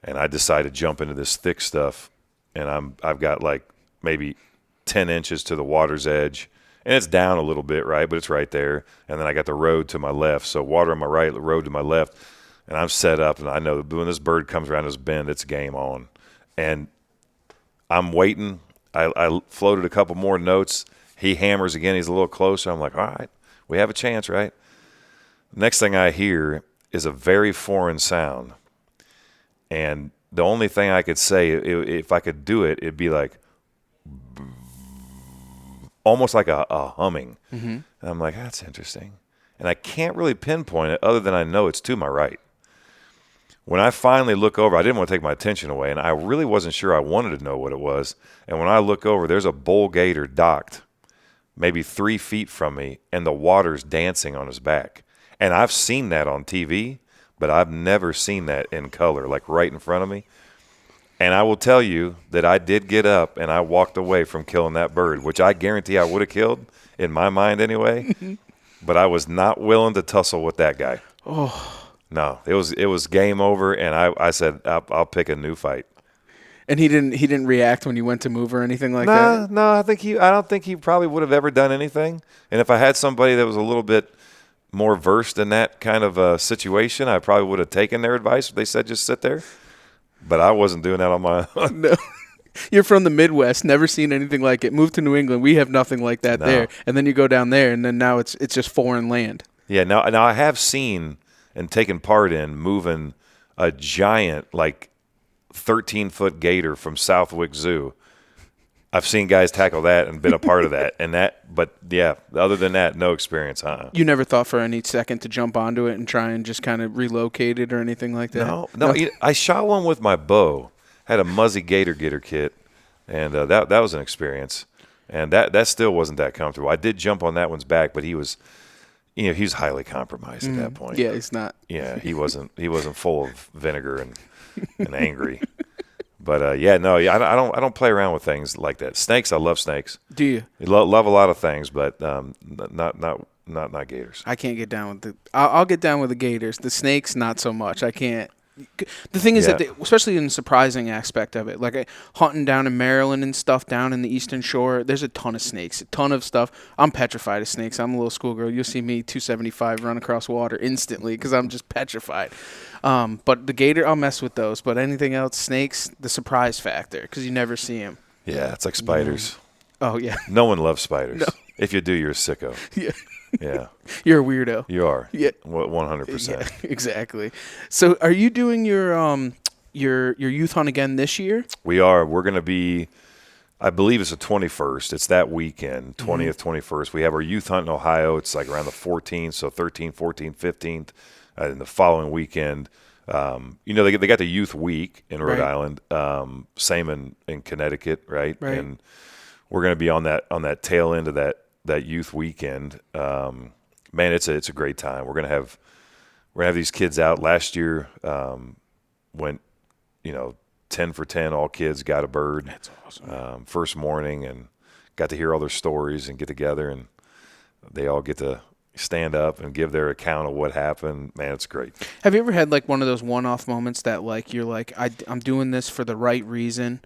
And I decided to jump into this thick stuff, and I've got like maybe 10 inches to the water's edge. And it's down a little bit, right? But it's right there. And then I got the road to my left. So water on my right, the road to my left. And I'm set up, and I know that when this bird comes around this bend, it's game on. And I'm waiting. I floated a couple more notes. He hammers again. He's a little closer. I'm like, all right, we have a chance, right? Next thing I hear is a very foreign sound. And the only thing I could say, if I could do it, it'd be like, almost like a humming. And I'm like, that's interesting. And I can't really pinpoint it other than I know it's to my right. When I finally look over, I didn't want to take my attention away, and I really wasn't sure I wanted to know what it was. And when I look over, there's a bull gator docked maybe 3 feet from me, and the water's dancing on his back. And I've seen that on TV, but I've never seen that in color, like right in front of me. And I will tell you that I did get up and I walked away from killing that bird, which I guarantee I would have killed, in my mind anyway. But I was not willing to tussle with that guy. Oh. No, it was game over, and I said I'll pick a new fight. And he didn't react when you went to move or anything like that? No, I don't think he probably would have ever done anything. And if I had somebody that was a little bit more versed in that kind of situation, I probably would have taken their advice if they said just sit there. But I wasn't doing that on my own. No. You're from the Midwest, never seen anything like it. Moved to New England, we have nothing like that there. And then you go down there, and then now it's just foreign land. Yeah, now I have seen and taken part in moving a giant, like 13-foot gator from Southwick Zoo. I've seen guys tackle that and been a part of that. But yeah, other than that, no experience, huh? You never thought for any second to jump onto it and try and just kind of relocate it or anything like that? No. I shot one with my bow. Had a Muzzy Gator Getter kit, and that was an experience. And that still wasn't that comfortable. I did jump on that one's back, but he was highly compromised at that point. Yeah, he's not. Yeah, he wasn't full of vinegar and angry. But I don't play around with things like that. Snakes, I love snakes. Do you? Love a lot of things, but not gators. I can't get down with I'll get down with the gators. The snakes, not so much. I can't. The thing is that, especially in the surprising aspect of it, like hunting down in Maryland and stuff down in the Eastern Shore, there's a ton of snakes, a ton of stuff. I'm petrified of snakes. I'm a little schoolgirl. You'll see me 275 run across water instantly because I'm just petrified. But the gator, I'll mess with those. But anything else, snakes, the surprise factor because you never see them. Yeah, it's like spiders. Oh, yeah. No one loves spiders. No. If you do, you're a sicko. Yeah. Yeah. You're a weirdo. You are. Yeah. 100%. Yeah, exactly. So are you doing your youth hunt again this year? We are. We're going to be, I believe it's the 21st. It's that weekend, 20th, 21st. We have our youth hunt in Ohio. It's like around the 14th, so 13th, 14th, 15th. And the following weekend, they got the youth week in Rhode Island. Same in Connecticut, right? And we're going to be on that tail end of that youth weekend. Man, it's a great time. We're gonna have these kids out. Last year went 10 for 10, all kids got a bird. That's awesome. First morning, and got to hear all their stories and get together, and they all get to stand up and give their account of what happened. Man, it's great. Have you ever had like one of those one-off moments that like you're like, I'm doing this for the right reason?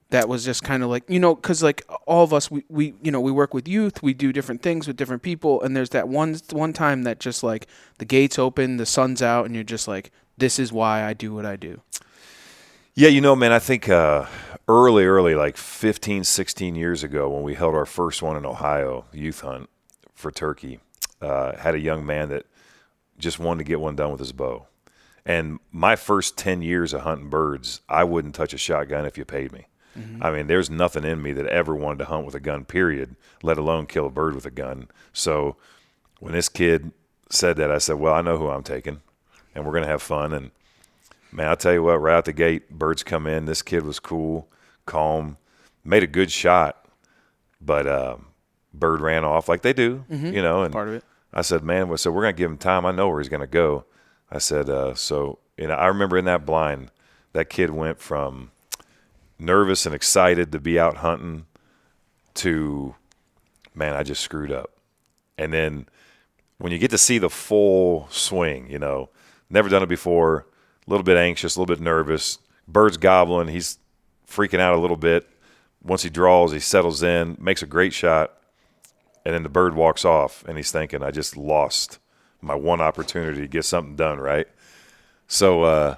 That was just kind of like, because like all of us, we work with youth, we do different things with different people, and there's that one time that just like the gates open, the sun's out, and you're just like, this is why I do what I do. Yeah, man, I think early, like 15, 16 years ago when we held our first one in Ohio, youth hunt for turkey, had a young man that just wanted to get one done with his bow. And my first 10 years of hunting birds, I wouldn't touch a shotgun if you paid me. Mm-hmm. I mean, there's nothing in me that ever wanted to hunt with a gun, period, let alone kill a bird with a gun. So when this kid said that, I said, well, I know who I'm taking, and we're going to have fun. And, man, I'll tell you what, right out the gate, birds come in. This kid was cool, calm, made a good shot, but bird ran off like they do, and part of it. I said, man, so we're going to give him time. I know where he's going to go. I said, I remember in that blind, that kid went from nervous and excited to be out hunting to, man, I just screwed up. And then when you get to see the full swing, never done it before, a little bit anxious, a little bit nervous, bird's gobbling, he's freaking out a little bit. Once he draws, he settles in, makes a great shot, and then the bird walks off, and he's thinking, I just lost my one opportunity to get something done, right? So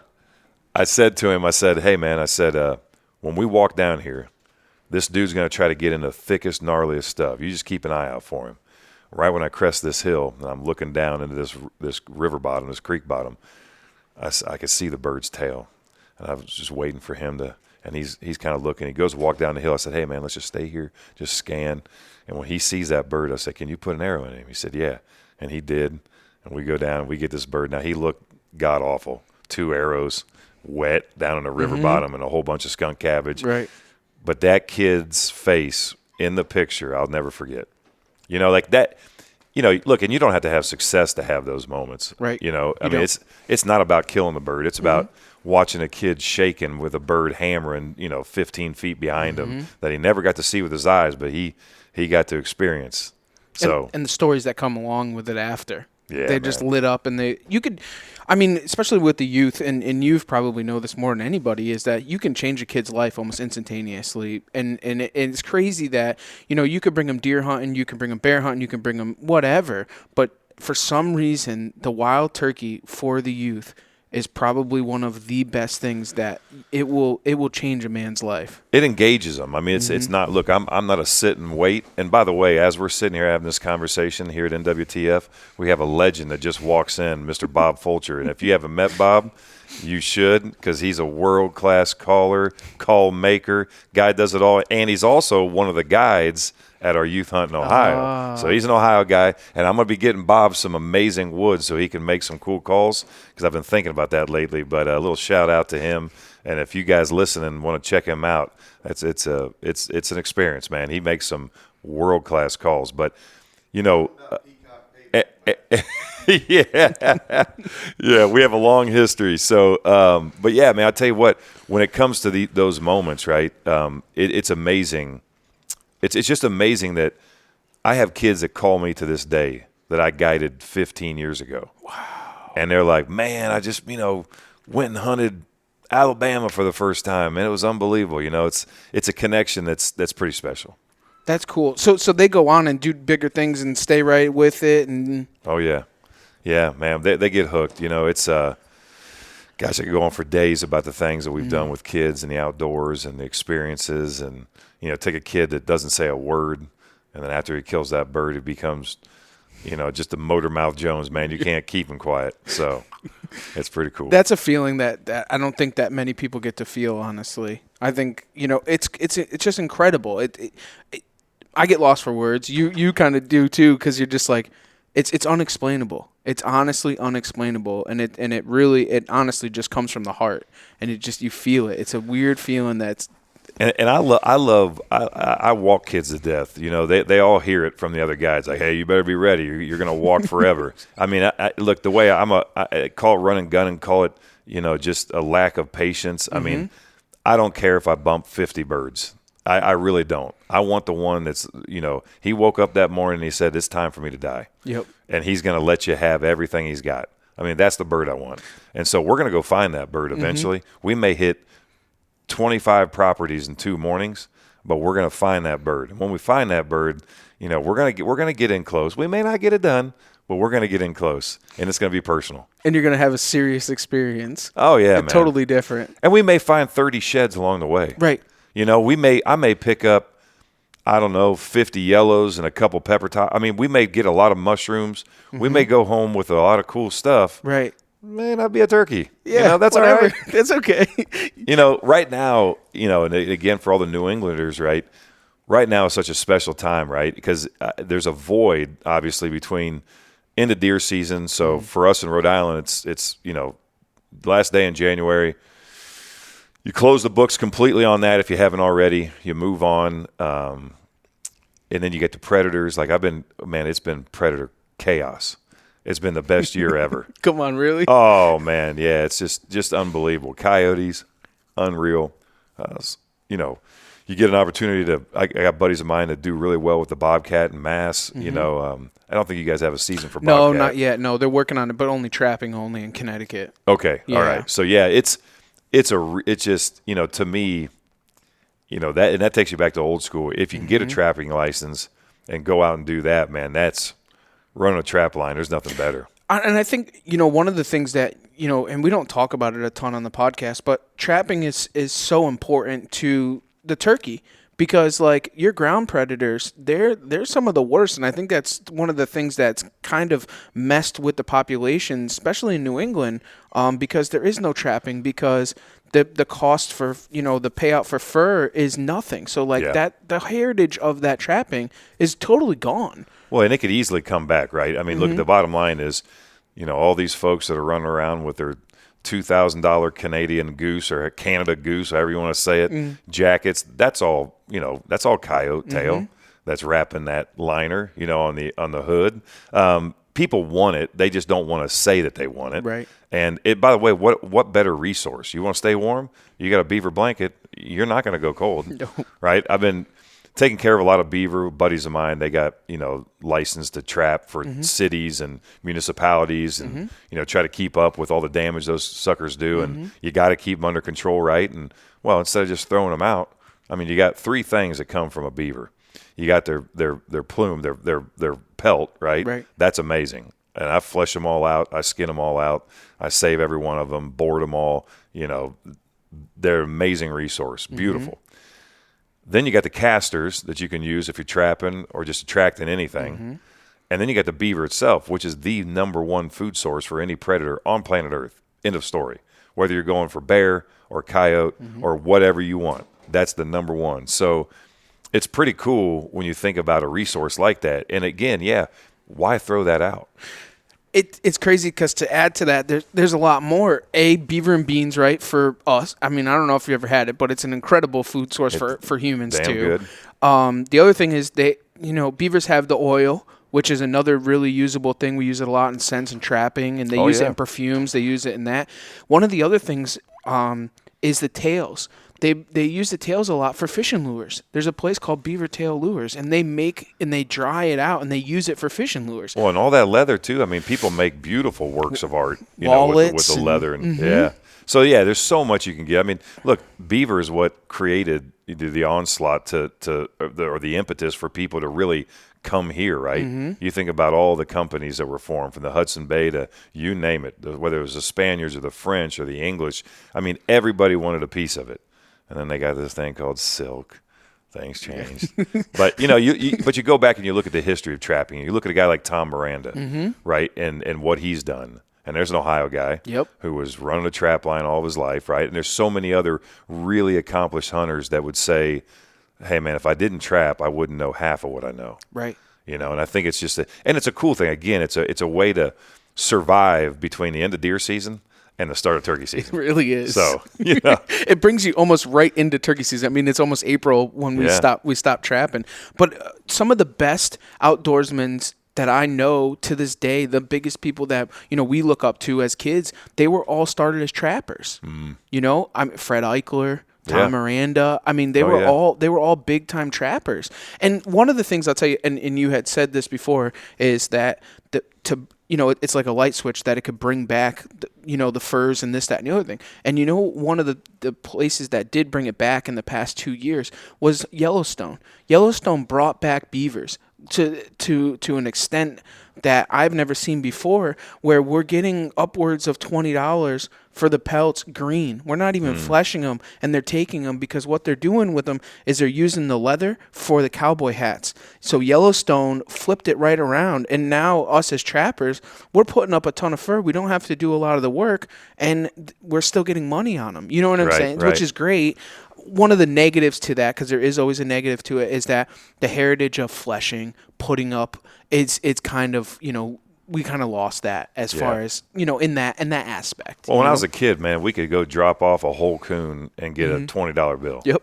I said to him, hey, man, when we walk down here, this dude's going to try to get in the thickest, gnarliest stuff. You just keep an eye out for him. Right when I crest this hill, and I'm looking down into this river bottom, this creek bottom, I could see the bird's tail. And I was just waiting for him to, and he's kind of looking. He goes to walk down the hill. I said, hey, man, let's just stay here, just scan. And when he sees that bird, I said, can you put an arrow in him? He said, yeah. And he did. And we go down, and we get this bird. Now, he looked god-awful. 2 arrows. Wet down in the river bottom and a whole bunch of skunk cabbage. Right. But that kid's face in the picture, I'll never forget. Like that, look, and you don't have to have success to have those moments. Right. I mean, it's not about killing the bird. It's about watching a kid shaking with a bird hammering, 15 feet behind him that he never got to see with his eyes, but he got to experience. So and the stories that come along with it after. Yeah, they just lit up, and especially with the youth, and you probably know this more than anybody, is that you can change a kid's life almost instantaneously. And it's crazy that, you could bring them deer hunting, you can bring them bear hunting, you can bring them whatever. But for some reason, the wild turkey for the youth is probably one of the best things that it will change a man's life. It engages them. I mean, it's not, look, I'm not a sit and wait. And by the way, as we're sitting here having this conversation here at NWTF, we have a legend that just walks in, Mr. Bob Fulcher. And if you haven't met Bob, you should, because he's a world-class caller, call maker, guy does it all. And he's also one of the guides at our youth hunt in Ohio. So he's an Ohio guy, and I'm going to be getting Bob some amazing wood so he can make some cool calls, because I've been thinking about that lately. But a little shout out to him, and if you guys listen and want to check him out, it's an experience, man. He makes some world-class calls. But, yeah, we have a long history. So, but yeah, man, I'll tell you what, when it comes to those moments, right, it's amazing. It's just amazing that I have kids that call me to this day that I guided 15 years ago. Wow. And they're like, man, I just, went and hunted Alabama for the first time, and it was unbelievable. It's a connection that's pretty special. That's cool. So they go on and do bigger things and stay right with it. And oh, yeah. Yeah, man, they get hooked. It's gosh, I could go on for days about the things that we've done with kids and the outdoors and the experiences, and take a kid that doesn't say a word, and then after he kills that bird, he becomes, just a motor mouth Jones, man. You can't keep him quiet. So it's pretty cool. That's a feeling that I don't think that many people get to feel, honestly. I think, it's just incredible. I get lost for words. You kind of do too, because you're just like, it's unexplainable. It's honestly unexplainable, and it honestly just comes from the heart, and you feel it. It's a weird feeling that's. And I walk kids to death. They all hear it from the other guys. Like, hey, you better be ready. You're going to walk forever. I mean, look, the way I call it run and gun, and call it, just a lack of patience. I mean, I don't care if I bump 50 birds. I really don't. I want the one that's, he woke up that morning and he said, it's time for me to die. Yep. And he's going to let you have everything he's got. I mean, that's the bird I want. And so we're going to go find that bird eventually. We may hit 25 properties in 2 mornings, but we're going to find that bird. And when we find that bird, we're going to get in close. We may not get it done, but we're going to get in close, and it's going to be personal. And you're going to have a serious experience. Oh yeah, man. Totally different. And we may find 30 sheds along the way. Right. I may pick up, 50 yellows and a couple pepper top. I mean, we may get a lot of mushrooms. We may go home with a lot of cool stuff. Right. May not be a turkey. Yeah, that's whatever. all right. That's okay. Right now, and again, for all the New Englanders, right now is such a special time, right? Because there's a void, obviously, between end of deer season. So for us in Rhode Island, it's last day in January. You close the books completely on that if you haven't already. You move on, and then you get to predators. Like it's been predator chaos. It's been the best year ever. Come on, really? Oh man, yeah, it's just unbelievable. Coyotes, unreal. You get an opportunity to. I got buddies of mine that do really well with the bobcat and mass. I don't think you guys have a season for bobcat. No, not yet. No, they're working on it, but only trapping in Connecticut. Okay, yeah. All right. So yeah, it's just to me, that takes you back to old school. If you can get a trapping license and go out and do that, man, that's running a trap line. There's nothing better. And I think, one of the things that, and we don't talk about it a ton on the podcast, but trapping is so important to the turkey, because like your ground predators, they're some of the worst. And I think that's one of the things that's kind of messed with the population, especially in New England, because there is no trapping, because the cost for, the payout for fur is nothing. So like that, the heritage of that trapping is totally gone. Well, and it could easily come back, right? I mean, look, the bottom line is, all these folks that are running around with their $2,000 Canadian goose or a Canada goose, however you want to say it, jackets, that's all, that's all coyote tail. that's wrapping that liner, on the hood. People want it. They just don't want to say that they want it. Right. And by the way, what better resource? You want to stay warm? You got a beaver blanket. You're not going to go cold. No. Right? I've been taking care of a lot of beaver buddies of mine. They got, licensed to trap for cities and municipalities and, try to keep up with all the damage those suckers do. And you got to keep them under control, right? And, well, instead of just throwing them out, I mean, you got three things that come from a beaver. You got their plume, their pelt, right? Right. That's amazing. And I flesh them all out. I skin them all out. I save every one of them, board them all. They're an amazing resource. Beautiful. Then you got the casters that you can use if you're trapping or just attracting anything. And then you got the beaver itself, which is the number one food source for any predator on planet Earth. End of story. Whether you're going for bear or coyote or whatever you want, that's the number one. So it's pretty cool when you think about a resource like that. And again, why throw that out? It's crazy because to add to that, there's a lot more. Beaver and beans, right, for us. I mean, I don't know if you ever had it, but it's an incredible food source for humans damn too. Good. The other thing is beavers have the oil, which is another really usable thing. We use it a lot in scents and trapping, and they use it in perfumes. They use it in that. One of the other things is the tails. They use the tails a lot for fishing lures. There's a place called Beaver Tail Lures, and they dry it out and they use it for fishing lures. Well, and all that leather too. I mean, people make beautiful works of art, with the leather and So there's so much you can get. I mean, look, beaver is what created the onslaught or the impetus for people to really come here, right? You think about all the companies that were formed, from the Hudson Bay to you name it, whether it was the Spaniards or the French or the English. I mean, everybody wanted a piece of it. And then they got this thing called silk. Things changed. But, you go back and you look at the history of trapping. You look at a guy like Tom Miranda, right, and what he's done. And there's an Ohio guy who was running a trap line all of his life, right? And there's so many other really accomplished hunters that would say, hey, man, if I didn't trap, I wouldn't know half of what I know. Right. And I think it's just and it's a cool thing. Again, it's a way to survive between the end of deer season and the start of turkey season. It really is. So, it brings you almost right into turkey season. I mean, it's almost April when we stop trapping. But some of the best outdoorsmen that I know to this day, the biggest people that, we look up to as kids, they were all started as trappers. Fred Eichler, Tom Miranda. I mean, they were all big time trappers. And one of the things I'll tell you, and you had said this before, is that it's like a light switch that it could bring back, the furs and this, that, and the other thing. And one of the places that did bring it back in the past 2 years was Yellowstone. Yellowstone brought back beavers to an extent that I've never seen before, where we're getting upwards of $20 for the pelts green. We're not even fleshing them, and they're taking them because what they're doing with them is they're using the leather for the cowboy hats. So Yellowstone flipped it right around, and now us as trappers, we're putting up a ton of fur. We don't have to do a lot of the work, and we're still getting money on them. You know what I'm saying? Right. Which is great. One of the negatives to that, because there is always a negative to it, is that the heritage of fleshing, putting up, it's kind of, we kind of lost that as far as, in that aspect. Well, when I was a kid, man, we could go drop off a whole coon and get a $20 bill. Yep.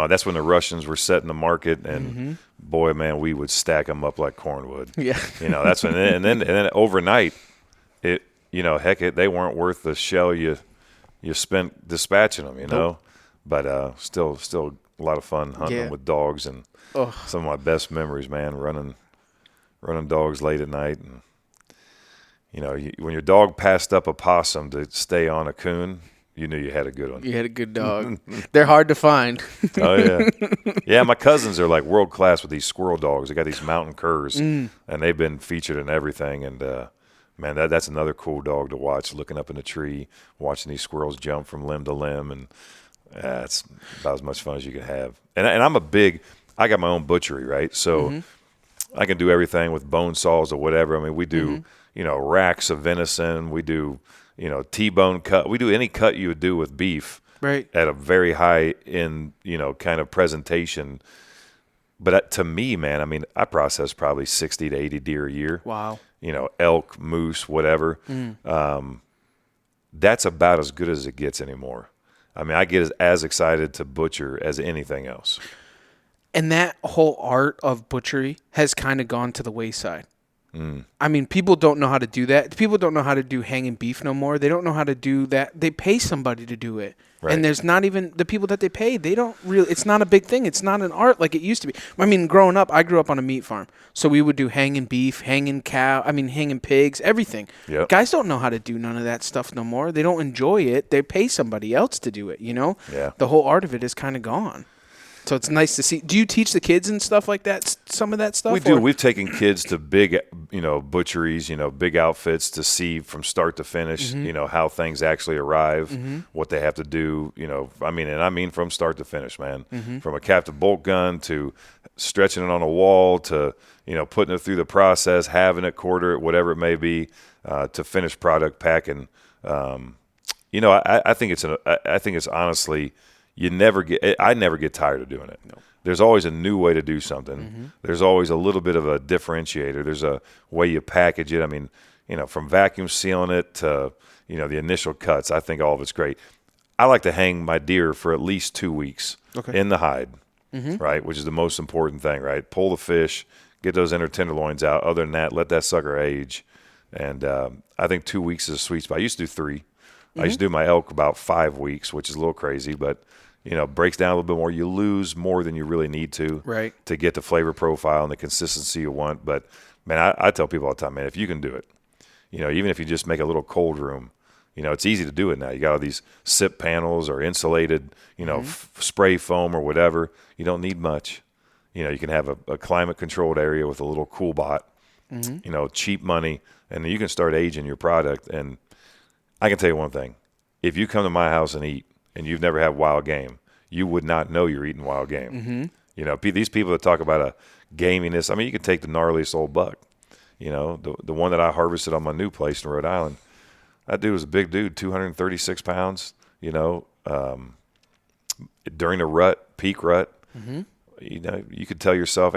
That's when the Russians were setting the market, and boy, man, we would stack them up like cornwood. Yeah. That's when, and then overnight, they weren't worth the shell you spent dispatching them, Nope. But still a lot of fun hunting with dogs, and some of my best memories, man, running dogs late at night. And when your dog passed up a possum to stay on a coon, you knew you had a good one. You had a good dog. They're hard to find. Oh, yeah. Yeah, my cousins are like world class with these squirrel dogs. They got these mountain curs, and they've been featured in everything. And, man, that's another cool dog to watch, looking up in a tree, watching these squirrels jump from limb to limb. And it's about as much fun as you can have. And I got my own butchery, right? So I can do everything with bone saws or whatever. I mean, we do, racks of venison. We do, T-bone cut. We do any cut you would do with beef, right, at a very high end, kind of presentation. But to me, man, I mean, I process probably 60 to 80 deer a year. Wow. Elk, moose, whatever. That's about as good as it gets anymore. I mean, I get as excited to butcher as anything else. And that whole art of butchery has kind of gone to the wayside. I mean, people don't know how to do that. People don't know how to do hanging beef no more. They don't know how to do that. They pay somebody to do it. Right. And there's not even the people that they pay. They don't really, it's not a big thing. It's not an art like it used to be. I mean, growing up, I grew up on a meat farm. So we would do hanging beef, hanging pigs, everything. Yep. Guys don't know how to do none of that stuff no more. They don't enjoy it. They pay somebody else to do it, you know? Yeah. The whole art of it is kind of gone. So it's nice to see. Do you teach the kids and stuff like that, some of that stuff? We do. We've taken kids to big, butcheries, big outfits to see from start to finish, how things actually arrive, what they have to do, I mean from start to finish, man. From a captive bolt gun to stretching it on a wall to, putting it through the process, having it, quarter it, whatever it may be, to finished product packing. I think it's honestly – I never get tired of doing it. No. There's always a new way to do something. There's always a little bit of a differentiator. There's a way you package it. I mean, from vacuum sealing it to, the initial cuts, I think all of it's great. I like to hang my deer for at least 2 weeks in the hide, right, which is the most important thing, right? Pull the fish, get those inner tenderloins out. Other than that, let that sucker age. And I think 2 weeks is a sweet spot. I used to do 3. I used to do my elk about 5 weeks, which is a little crazy, but breaks down a little bit more. You lose more than you really need to get the flavor profile and the consistency you want. But, man, I tell people all the time, man, if you can do it, even if you just make a little cold room, it's easy to do it now. You got all these SIP panels or insulated, spray foam or whatever. You don't need much. You can have a climate-controlled area with a little cool bot, cheap money, and you can start aging your product. And I can tell you one thing. If you come to my house and eat, and you've never had wild game, you would not know you're eating wild game. These people that talk about a gaminess, I mean, you can take the gnarliest old buck. The one that I harvested on my new place in Rhode Island, that dude was a big dude, 236 pounds, during the rut, peak rut. You could tell yourself,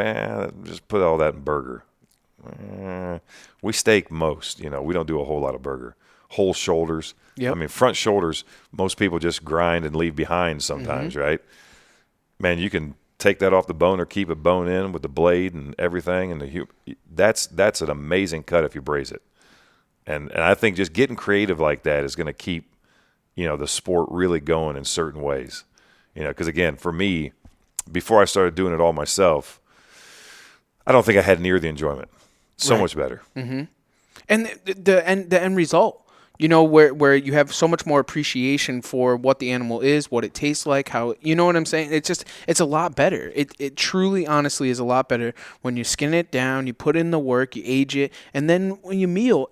just put all that in burger. We steak most, we don't do a whole lot of burger. Whole shoulders. Yep. I mean, front shoulders, most people just grind and leave behind sometimes, right? Man, you can take that off the bone or keep it bone in with the blade and everything. And that's an amazing cut if you braise it. And I think just getting creative like that is going to keep, the sport really going in certain ways. Because, again, for me, before I started doing it all myself, I don't think I had near the enjoyment. So much better. And the end result. Where you have so much more appreciation for what the animal is, what it tastes like, how, you know what I'm saying? It's a lot better. It truly, honestly is a lot better when you skin it down, you put in the work, you age it, and then when you meal,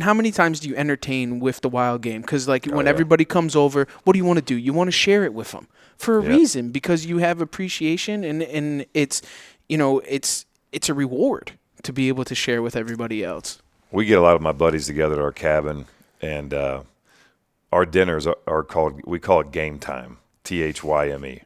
how many times do you entertain with the wild game? Because, when everybody comes over, what do you want to do? You want to share it with them for a reason, because you have appreciation, and it's, it's a reward to be able to share with everybody else. We get a lot of my buddies together at our cabin, and our dinners we call it game time, THYME,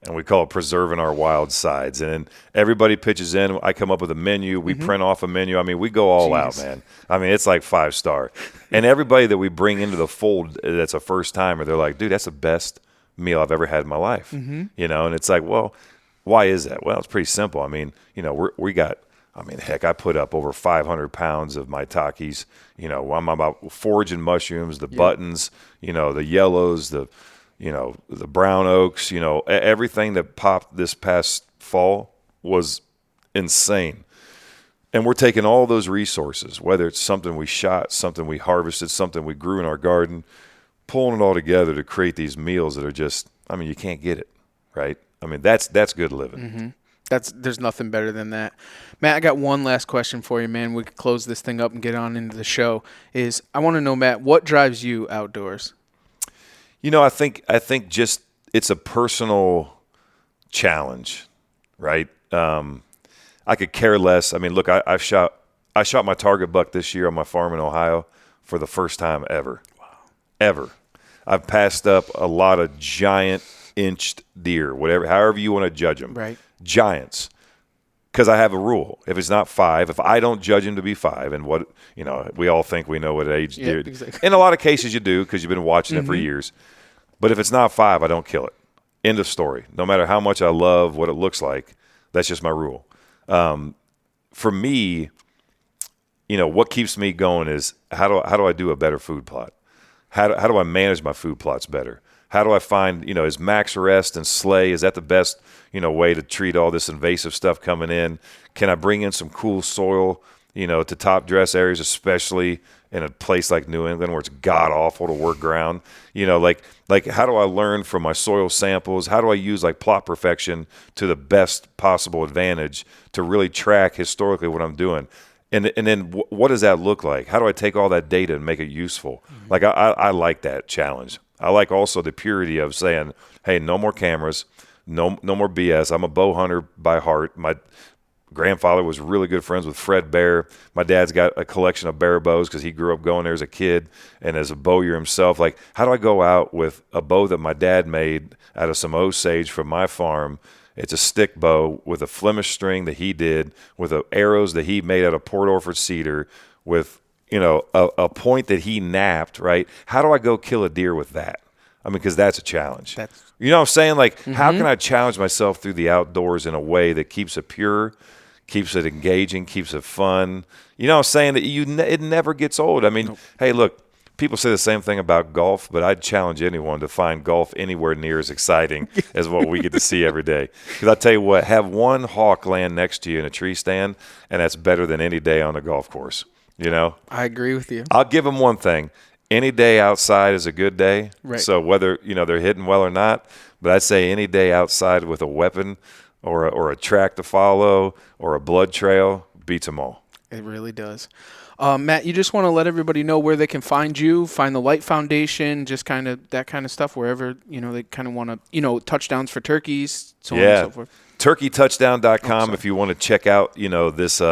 and we call it preserving our wild sides. And then everybody pitches in. I come up with a menu. We print off a menu. I mean, we go all out, man. I mean, it's like 5-star. And everybody that we bring into the fold that's a first-timer, they're like, dude, that's the best meal I've ever had in my life. And it's like, well, why is that? Well, it's pretty simple. I mean, I put up over 500 pounds of maitakes. I'm about foraging mushrooms, the buttons, the yellows, the brown oaks, everything that popped this past fall was insane. And we're taking all those resources, whether it's something we shot, something we harvested, something we grew in our garden, pulling it all together to create these meals that are just, you can't get it, right? I mean, that's good living. There's nothing better than that. Matt, I got one last question for you, man. We could close this thing up and get on into the show. I want to know, Matt, what drives you outdoors? I think just it's a personal challenge, right? I could care less. I mean, look, I shot my target buck this year on my farm in Ohio for the first time ever. Wow. Ever. I've passed up a lot of giant inched deer, however you want to judge them. Right. Giants, because I have a rule. If it's not 5, if I don't judge him to be 5, and we all think we know what age deer. Exactly. In a lot of cases you do because you've been watching it for years. But if it's not 5, I don't kill it. End of story. No matter how much I love what it looks like, that's just my rule. For me, what keeps me going is how do I do a better food plot? How do I manage my food plots better? How do I find, is max rest and slay, is that the best, way to treat all this invasive stuff coming in? Can I bring in some cool soil, to top dress areas, especially in a place like New England where it's god awful to work ground? Like how do I learn from my soil samples? How do I use like plot perfection to the best possible advantage to really track historically what I'm doing? And then what does that look like? How do I take all that data and make it useful? Like I like that challenge. I like also the purity of saying, hey, no more cameras, no more BS. I'm a bow hunter by heart. My grandfather was really good friends with Fred Bear. My dad's got a collection of bear bows because he grew up going there as a kid and as a bowyer himself. Like, how do I go out with a bow that my dad made out of some Osage from my farm? It's a stick bow with a Flemish string that he did, with arrows that he made out of Port Orford cedar, with a point that he napped, right? How do I go kill a deer with that? I mean, because that's a challenge. You know what I'm saying? Like, how can I challenge myself through the outdoors in a way that keeps it pure, keeps it engaging, keeps it fun? You know what I'm saying? That it never gets old. I mean, hey, look, people say the same thing about golf, but I'd challenge anyone to find golf anywhere near as exciting as what we get to see every day. Because I tell you what, have one hawk land next to you in a tree stand, and that's better than any day on the golf course. I agree with you. I'll give them one thing. Any day outside is a good day. Right. So whether, they're hitting well or not, but I'd say any day outside with a weapon or a track to follow or a blood trail beats them all. It really does. Matt, you just want to let everybody know where they can find you, find the Light Foundation, just kind of that kind of stuff, wherever, they kind of want to, touchdowns for turkeys, so on and so forth. Turkeytouchdown.com if you want to check out, this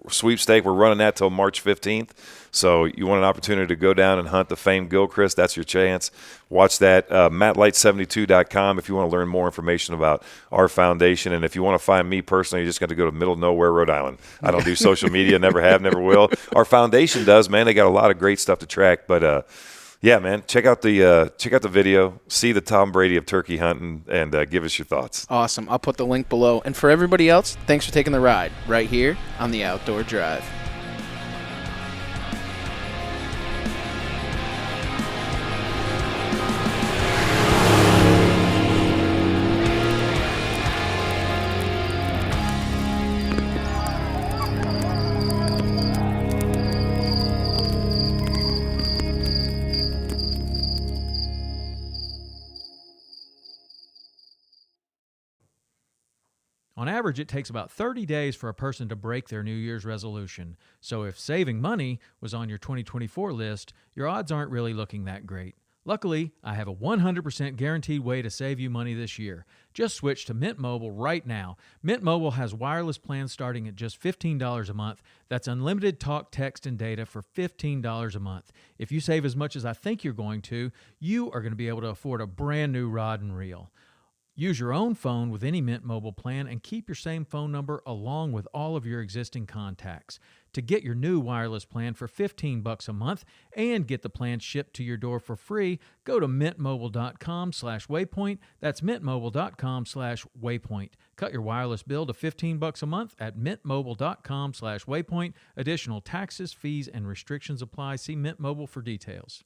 sweepstake. We're running that till March 15th. So you want an opportunity to go down and hunt the famed Gilchrist, that's your chance. Watch that. MattLight72.com if you want to learn more information about our foundation. And if you want to find me personally, you just got to go to middle of nowhere, Rhode Island. I don't do social media, never have, never will. Our foundation does, man. They got a lot of great stuff to track. But, yeah, man, check out the video, see the Tom Brady of turkey hunting, and give us your thoughts. Awesome. I'll put the link below. And for everybody else, thanks for taking the ride right here on the Outdoor Drive. On average, it takes about 30 days for a person to break their New Year's resolution. So if saving money was on your 2024 list, your odds aren't really looking that great. Luckily, I have a 100% guaranteed way to save you money this year. Just switch to Mint Mobile right now. Mint Mobile has wireless plans starting at just $15 a month. That's unlimited talk, text, and data for $15 a month. If you save as much as I think you're going to, you are going to be able to afford a brand new rod and reel. Use your own phone with any Mint Mobile plan and keep your same phone number along with all of your existing contacts. To get your new wireless plan for $15 a month and get the plan shipped to your door for free, go to mintmobile.com/waypoint. That's mintmobile.com/waypoint. Cut your wireless bill to $15 a month at mintmobile.com/waypoint. Additional taxes, fees, and restrictions apply. See Mint Mobile for details.